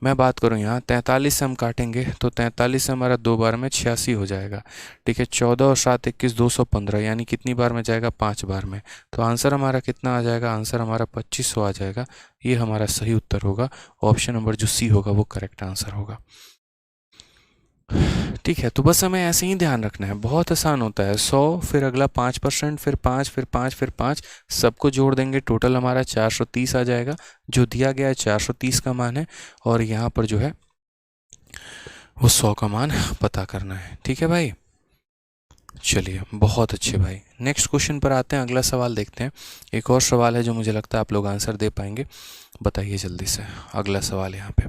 मैं बात करूँ यहाँ 43 से हम काटेंगे, तो 43 से हमारा 2 बार में 86 हो जाएगा। ठीक है, 14 और 7 21 215, यानी कितनी बार में जाएगा, 5 बार में। तो आंसर हमारा कितना आ जाएगा, आंसर हमारा 2500 आ जाएगा। ये हमारा सही उत्तर होगा। ऑप्शन नंबर जो सी होगा वो करेक्ट आंसर होगा। ठीक है, तो बस हमें ऐसे ही ध्यान रखना है, बहुत आसान होता है। 100 फिर अगला 5%, फिर 5 फिर 5 फिर 5, सबको जोड़ देंगे, टोटल हमारा 430 आ जाएगा। जो दिया गया है 430 का मान है, और यहाँ पर जो है वो 100 का मान पता करना है। ठीक है भाई, चलिए बहुत अच्छे भाई। नेक्स्ट क्वेश्चन पर आते हैं, अगला सवाल देखते हैं। एक और सवाल है जो मुझे लगता है आप लोग आंसर दे पाएंगे, बताइए जल्दी से। अगला सवाल यहाँ पे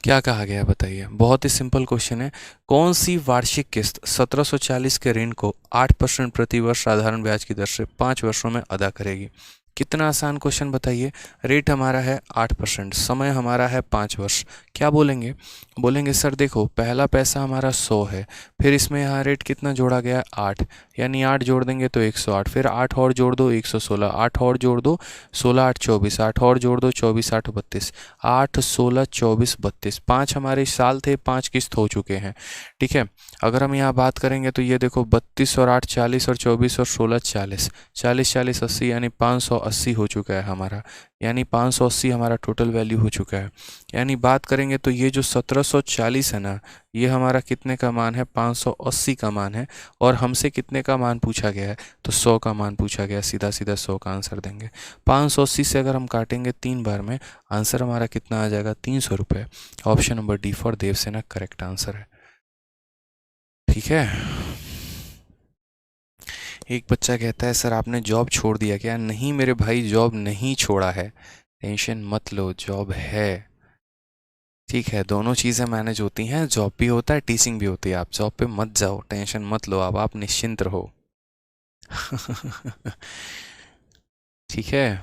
क्या कहा गया है बताइए। बहुत ही सिंपल क्वेश्चन है। कौन सी वार्षिक किस्त 1740 के ऋण को 8% प्रति वर्ष साधारण ब्याज की दर से 5 वर्षों में अदा करेगी। कितना आसान क्वेश्चन बताइए। रेट हमारा है 8%, समय हमारा है 5 वर्ष। क्या बोलेंगे, बोलेंगे सर देखो पहला पैसा हमारा 100 है, फिर इसमें यहाँ रेट कितना जोड़ा गया है 8, यानी 8 जोड़ देंगे तो 108, फिर 8 और जोड़ दो 116, 8 और जोड़ दो 16 8 24, 8 और जोड़ दो 24 8 32, 8 16 24 32, 5 हमारे साल थे, 5 किस्त हो चुके हैं। ठीक है, अगर हम यहाँ बात करेंगे तो ये देखो 32 और 8 40 और 24 और 16 40, 40 40 80, यानी 580 हो चुका है हमारा, यानी 580 हमारा टोटल वैल्यू हो चुका है। यानी बात करेंगे तो ये जो 1740 है ना, ये हमारा कितने का मान है, 580 का मान है, और हमसे कितने का मान पूछा गया है, तो 100 का मान पूछा गया है। सीधा सीधा 100 का आंसर देंगे। 580 से अगर हम काटेंगे 3 बार में, आंसर हमारा कितना आ जाएगा, 300 रुपये। Option number D for Devsena correct answer है। ठीक है, एक बच्चा कहता है सर आपने जॉब छोड़ दिया क्या। नहीं मेरे भाई, जॉब नहीं छोड़ा है, टेंशन मत लो, जॉब है। ठीक है, दोनों चीज़ें मैनेज होती हैं, जॉब भी होता है, टीचिंग भी होती है। आप जॉब पे मत जाओ, टेंशन मत लो, अब आप निश्चिंत रहो। ठीक है,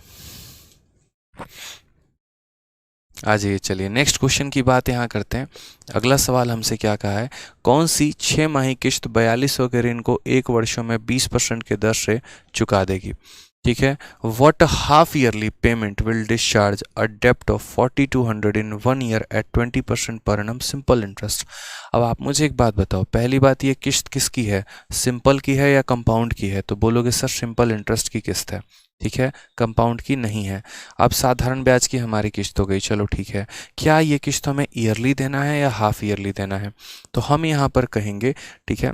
आ जाइए, चलिए नेक्स्ट क्वेश्चन की बात यहाँ करते हैं। अगला सवाल हमसे क्या कहा है, कौन सी 6 माही किश्त 4200 के ऋण को 1 वर्षों में 20% के दर से चुका देगी। ठीक है, what half yearly payment will discharge a डेप्ट of 4200 in 1 year at 20% per annum simple interest. अब आप मुझे एक बात बताओ, पहली बात ये किस्त किसकी है, सिंपल की है या कंपाउंड की है। तो बोलोगे सर सिंपल इंटरेस्ट की किस्त है। ठीक है, कंपाउंड की नहीं है। अब साधारण ब्याज की हमारी किस्त हो गई, चलो ठीक है। क्या ये किस्त हमें ईयरली देना है या हाफ ईयरली देना है, तो हम यहाँ पर कहेंगे ठीक है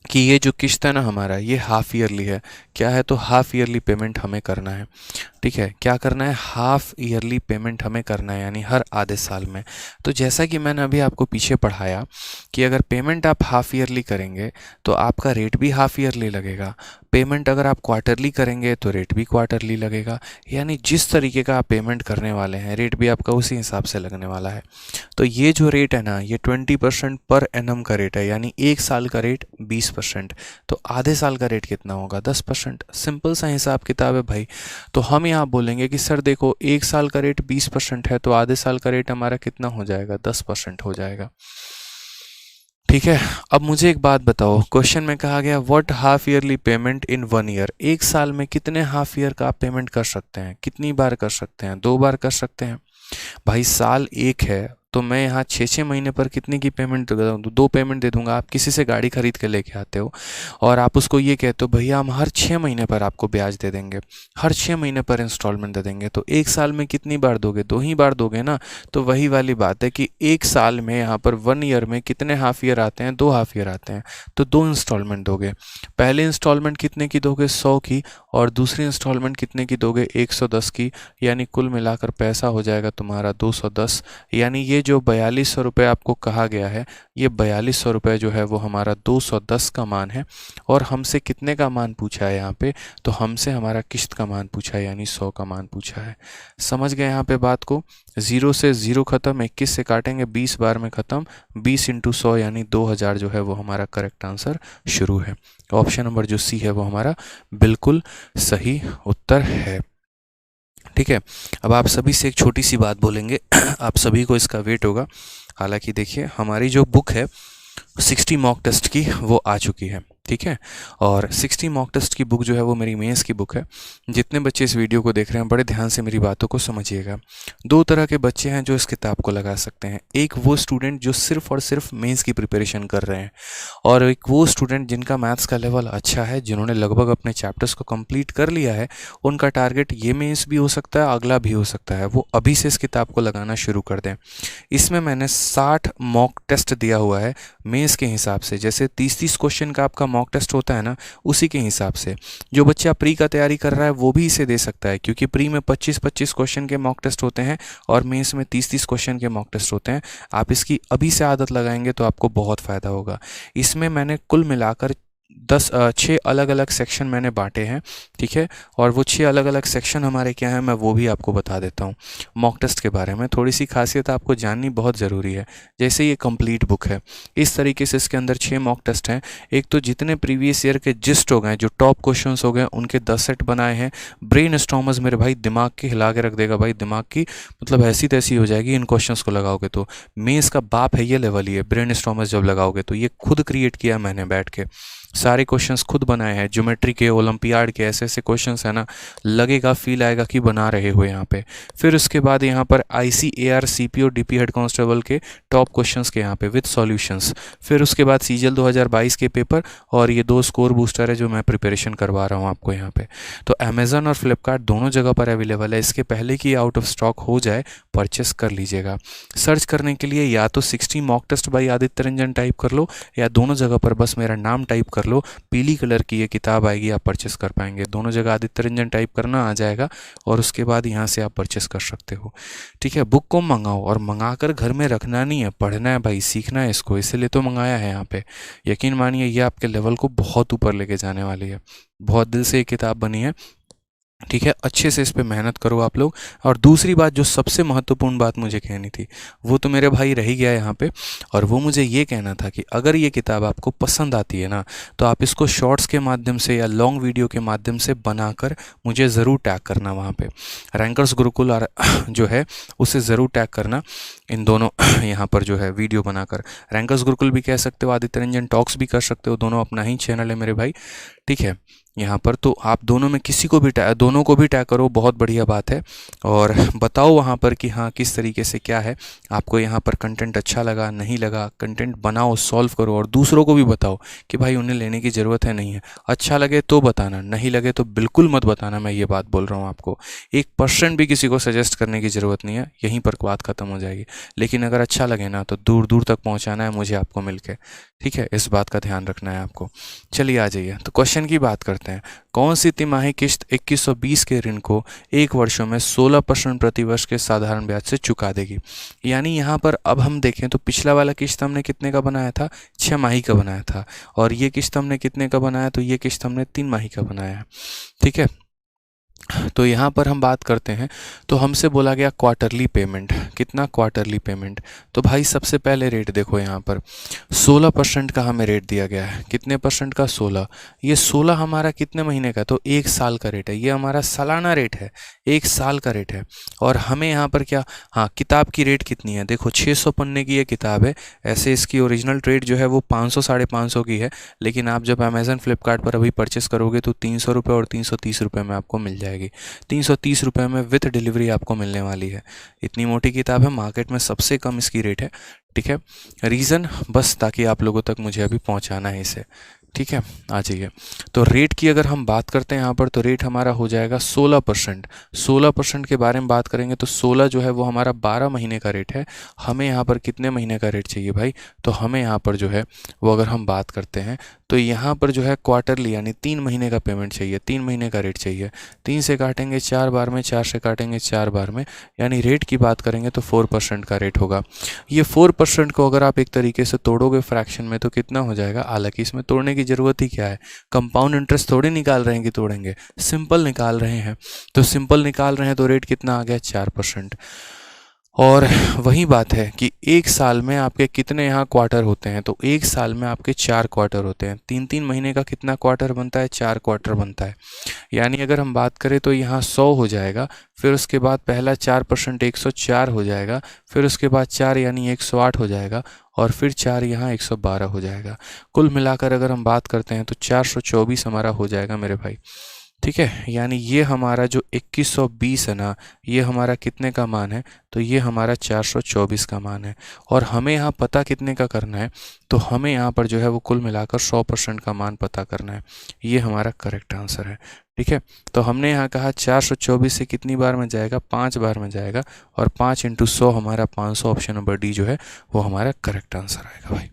कि ये जो किस्त है ना हमारा, ये हाफ ईयरली है। क्या है, तो हाफ ईयरली पेमेंट हमें करना है। ठीक है, क्या करना है, हाफ ईयरली पेमेंट हमें करना है, यानी हर आधे साल में। तो जैसा कि मैंने अभी आपको पीछे पढ़ाया कि अगर पेमेंट आप हाफ ईयरली करेंगे तो आपका रेट भी हाफ ईयरली लगेगा। पेमेंट अगर आप क्वार्टरली करेंगे तो रेट भी क्वार्टरली लगेगा। यानी जिस तरीके का आप पेमेंट करने वाले हैं, रेट भी आपका उसी हिसाब से लगने वाला है। तो ये जो रेट है ना, ये 20% पर एनम का रेट है, यानी 1 साल का रेट 20%, तो आधे साल का रेट कितना होगा, 10%। सिंपल सा हिसाब किताब है भाई। तो हम यहाँ बोलेंगे कि सर देखो 1 साल का रेट 20% है, तो आधे साल का रेट हमारा कितना हो जाएगा, 10% हो जाएगा। ठीक है, अब मुझे एक बात बताओ, क्वेश्चन में कहा गया what half yearly payment in 1 year. 1 साल में कितने हाफ ईयर का आप पेमेंट कर सकते हैं, कितनी बार कर सकते हैं, 2 बार कर सकते हैं। भाई साल 1 है तो मैं यहाँ 6-6 महीने पर कितने की पेमेंट दे दूँ, 2 पेमेंट दे दूंगा। आप किसी से गाड़ी खरीद के लेके आते हो और आप उसको ये कहते हो भैया हम हर 6 महीने पर आपको ब्याज दे देंगे, हर 6 महीने पर इंस्टॉलमेंट दे देंगे, तो 1 साल में कितनी बार दोगे, 2 ही बार दोगे ना। तो वही वाली बात है कि 1 साल में यहाँ पर 1 ईयर में कितने हाफ ईयर आते हैं, 2 हाफ ईयर आते हैं, तो 2 इंस्टॉलमेंट दोगे। पहले इंस्टॉलमेंट कितने की दोगे, 100 की, और दूसरी इंस्टॉलमेंट कितने की दोगे, 110 की। यानी कुल मिलाकर पैसा हो जाएगा तुम्हारा 210। यानी ये जो 4200 रुपये आपको कहा गया है, ये 4200 रुपये जो है वो हमारा 210 का मान है। और हमसे कितने का मान पूछा है यहाँ पे, तो हमसे हमारा किस्त का मान पूछा है, यानी 100 का मान पूछा है। समझ गए यहाँ पे बात को। 0 से 0 ख़त्म, 21 से काटेंगे 20 बार में ख़त्म, 20 × 100 यानी 2000 जो है वो हमारा करेक्ट आंसर शुरू है। ऑप्शन नंबर जो सी है वो हमारा बिल्कुल सही उत्तर है। ठीक है, अब आप सभी से एक छोटी सी बात बोलेंगे आप सभी को इसका वेट होगा। हालांकि देखिए हमारी जो बुक है 60 मॉक टेस्ट की वो आ चुकी है। ठीक है, और 60 मॉक टेस्ट की बुक जो है वो मेरी मेंस की बुक है। जितने बच्चे इस वीडियो को देख रहे हैं बड़े ध्यान से मेरी बातों को समझिएगा। 2 तरह के बच्चे हैं जो इस किताब को लगा सकते हैं। एक वो स्टूडेंट जो सिर्फ और सिर्फ मेंस की प्रिपरेशन कर रहे हैं, और एक वो स्टूडेंट जिनका मैथ्स का लेवल अच्छा है, जिन्होंने लगभग अपने चैप्टर्स को कंप्लीट कर लिया है। उनका टारगेट ये मेंस भी हो सकता है, अगला भी हो सकता है। वो अभी से इस किताब को लगाना शुरू कर दें। इसमें मैंने 60 मॉक टेस्ट दिया हुआ है मेंस के हिसाब से। जैसे 30-30 क्वेश्चन का आपका मॉक टेस्ट होता है ना, उसी के हिसाब से। जो बच्चा प्री का तैयारी कर रहा है वो भी इसे दे सकता है, क्योंकि प्री में 25-25 क्वेश्चन के मॉक टेस्ट होते हैं और मेंस में 30-30 क्वेश्चन के मॉक टेस्ट होते हैं। आप इसकी अभी से आदत लगाएंगे तो आपको बहुत फ़ायदा होगा। इसमें मैंने कुल मिलाकर छः अलग अलग सेक्शन मैंने बांटे हैं, ठीक है। और वो 6 अलग अलग सेक्शन हमारे क्या हैं, मैं वो भी आपको बता देता हूँ। मॉक टेस्ट के बारे में थोड़ी सी खासियत आपको जाननी बहुत ज़रूरी है। जैसे ये कंप्लीट बुक है, इस तरीके से इसके अंदर 6 मॉक टेस्ट हैं। एक तो जितने प्रीवियस ईयर के जिस्ट हो गए, जो टॉप क्वेश्चंस हो गए, उनके 10 सेट बनाए हैं। ब्रेन स्टॉर्मर्स मेरे भाई, दिमाग की हिला के रख देगा भाई, दिमाग की मतलब ऐसी तैसी हो जाएगी इन क्वेश्चंस को लगाओगे तो। मेंस का बाप है ये लेवल ही है ब्रेन स्टॉर्मर्स जब लगाओगे तो। ये खुद क्रिएट किया मैंने बैठ के, सारे क्वेश्चंस खुद बनाए हैं, ज्योमेट्री के, ओलंपियाड के, ऐसे ऐसे क्वेश्चंस है ना, लगेगा फील आएगा कि बना रहे हो यहाँ पे। फिर उसके बाद यहाँ पर ICAR CPO DP head constable के टॉप क्वेश्चंस के यहाँ पे विद सॉल्यूशंस। फिर उसके बाद सीजल 2022 के पेपर, और ये 2 स्कोर बूस्टर है जो मैं प्रिपरेशन करवा रहा हूँ आपको यहाँ पे। तो अमेजन और फ्लिपकार्ट दोनों जगह पर अवेलेबल है। इसके पहले कि आउट ऑफ स्टॉक हो जाए परचेस कर लीजिएगा। सर्च करने के लिए या तो 60 mock test by Aditya Ranjan type कर लो, या दोनों जगह पर बस मेरा नाम टाइप कर लो, पीली कलर की ये किताब आएगी, आप परचेस कर पाएंगे। दोनों जगह आदित्य रंजन टाइप करना आ जाएगा, और उसके बाद यहाँ से आप परचेस कर सकते हो, ठीक है। बुक को मंगाओ, और मंगाकर घर में रखना नहीं है, पढ़ना है भाई, सीखना है इसको, इसीलिए तो मंगाया है यहाँ पे। यकीन मानिए ये आपके लेवल को बहुत ऊपर लेके जाने वाली है। बहुत दिल से ये किताब बनी है, ठीक है। अच्छे से इस पे मेहनत करो आप लोग। और दूसरी बात, जो सबसे महत्वपूर्ण बात मुझे कहनी थी, वो तो मेरे भाई रह ही गया यहाँ पे, और वो मुझे ये कहना था कि अगर ये किताब आपको पसंद आती है ना, तो आप इसको शॉर्ट्स के माध्यम से या लॉन्ग वीडियो के माध्यम से बनाकर मुझे ज़रूर टैग करना वहाँ पे। रैंकर्स गुरुकुल और जो है उसे ज़रूर टैग करना, इन दोनों यहाँ पर जो है वीडियो बनाकर। रैंकर्स गुरुकुल भी कह सकते हो, आदित्य रंजन टॉक्स भी कर सकते हो, दोनों अपना ही चैनल है मेरे भाई, ठीक है। यहाँ पर तो आप दोनों में किसी को भी दोनों को भी टैग करो, बहुत बढ़िया बात है। और बताओ वहाँ पर कि हाँ किस तरीके से क्या है, आपको यहाँ पर कंटेंट अच्छा लगा नहीं लगा, कंटेंट बनाओ, सॉल्व करो, और दूसरों को भी बताओ कि भाई उन्हें लेने की ज़रूरत है नहीं है। अच्छा लगे तो बताना, नहीं लगे तो बिल्कुल मत बताना, मैं ये बात बोल रहा हूँ आपको। 1% भी किसी को सजेस्ट करने की ज़रूरत नहीं है, यहीं पर बात ख़त्म हो जाएगी। लेकिन अगर अच्छा लगे ना तो दूर दूर तक पहुँचाना है मुझे आपको मिल के, ठीक है। इस बात का ध्यान रखना है आपको। चलिए आ जाइए, तो क्वेश्चन की बात करते हैं। कौन सी तिमाही किश्त 2120 के ऋण को 1 वर्षों में 16% प्रतिवर्ष के साधारण ब्याज से चुका देगी? यानी यहाँ पर अब हम देखें तो पिछला वाला किश्त हमने कितने का बनाया था, 6 माही का बनाया था, और ये किश्त हमने कितने का बनाया, तो ये किश्त हमने 3 माही का बनाया है, ठीक है। तो यहाँ पर हम बात करते हैं, तो हमसे बोला गया क्वार्टरली पेमेंट, कितना क्वार्टरली पेमेंट। तो भाई सबसे पहले रेट देखो, यहाँ पर 16% का हमें रेट दिया गया है। कितने परसेंट का, 16। ये 16 हमारा कितने महीने का, तो 1 साल का रेट है। ये हमारा सालाना रेट है, 1 साल का रेट है। और हमें यहाँ पर क्या, हाँ किताब की रेट कितनी है, देखो 600 पन्ने की ये किताब है। ऐसे इसकी ओरिजिनल रेट जो है वो 500 550 की है, लेकिन आप जब अमेज़न फ्लिपकार्ट पर अभी परचेस करोगे तो 300 रुपये और 330 रुपये में आपको मिल जाएगी। 330 रुपये में विथ डिलीवरी आपको मिलने वाली है। इतनी मोटी किताब है, मार्केट में सबसे कम इसकी रेट है, ठीक है। रीज़न बस ताकि आप लोगों तक मुझे अभी पहुंचाना है इसे, ठीक है। आ जाइए, तो रेट की अगर हम बात करते हैं यहाँ पर, तो रेट हमारा हो जाएगा 16%। 16% के बारे में बात करेंगे तो 16 जो है वो हमारा 12 महीने का रेट है। हमें यहाँ पर कितने महीने का रेट चाहिए भाई, तो हमें यहाँ पर जो है वो अगर हम बात करते हैं तो यहाँ पर जो है क्वार्टरली यानी 3 महीने का पेमेंट चाहिए, 3 महीने का रेट चाहिए। 3 से काटेंगे 4 बार में, 4 से काटेंगे 4 बार में, यानी रेट की बात करेंगे तो 4% का रेट होगा। ये 4% को अगर आप एक तरीके से तोड़ोगे फ्रैक्शन में तो कितना हो जाएगा, हालांकि इसमें तोड़ने की ज़रूरत ही क्या है, कंपाउंड इंटरेस्ट थोड़ी निकाल रहे हैं कि तोड़ेंगे, सिंपल निकाल रहे हैं। तो सिंपल निकाल रहे हैं तो रेट कितना आ गया, 4%। और वही बात है कि 1 साल में आपके कितने यहाँ क्वार्टर होते हैं, तो 1 साल में आपके 4 क्वार्टर होते हैं। 3-3 महीने का कितना क्वार्टर बनता है, 4 क्वार्टर बनता है। यानी अगर हम बात करें तो यहाँ 100 हो जाएगा, फिर उसके बाद पहला 4% 104 हो जाएगा, फिर उसके बाद 4 यानी 108 हो जाएगा, और फिर 4 यहाँ 112 हो जाएगा। कुल मिलाकर अगर हम बात करते हैं तो 424 हमारा हो जाएगा मेरे भाई, ठीक है। यानी ये हमारा जो 2120 है ना, ये हमारा कितने का मान है, तो ये हमारा 424 का मान है। और हमें यहाँ पता कितने का करना है, तो हमें यहाँ पर जो है वो कुल मिलाकर 100% का मान पता करना है। ये हमारा करेक्ट आंसर है, ठीक है। तो हमने यहाँ कहा 424 से कितनी बार में जाएगा, 5 बार में जाएगा, और 5 × 100 हमारा 500, ऑप्शन नंबर डी जो है वो हमारा करेक्ट आंसर आएगा भाई,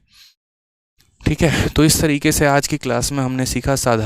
ठीक है। तो इस तरीके से आज की क्लास में हमने सीखा साधारण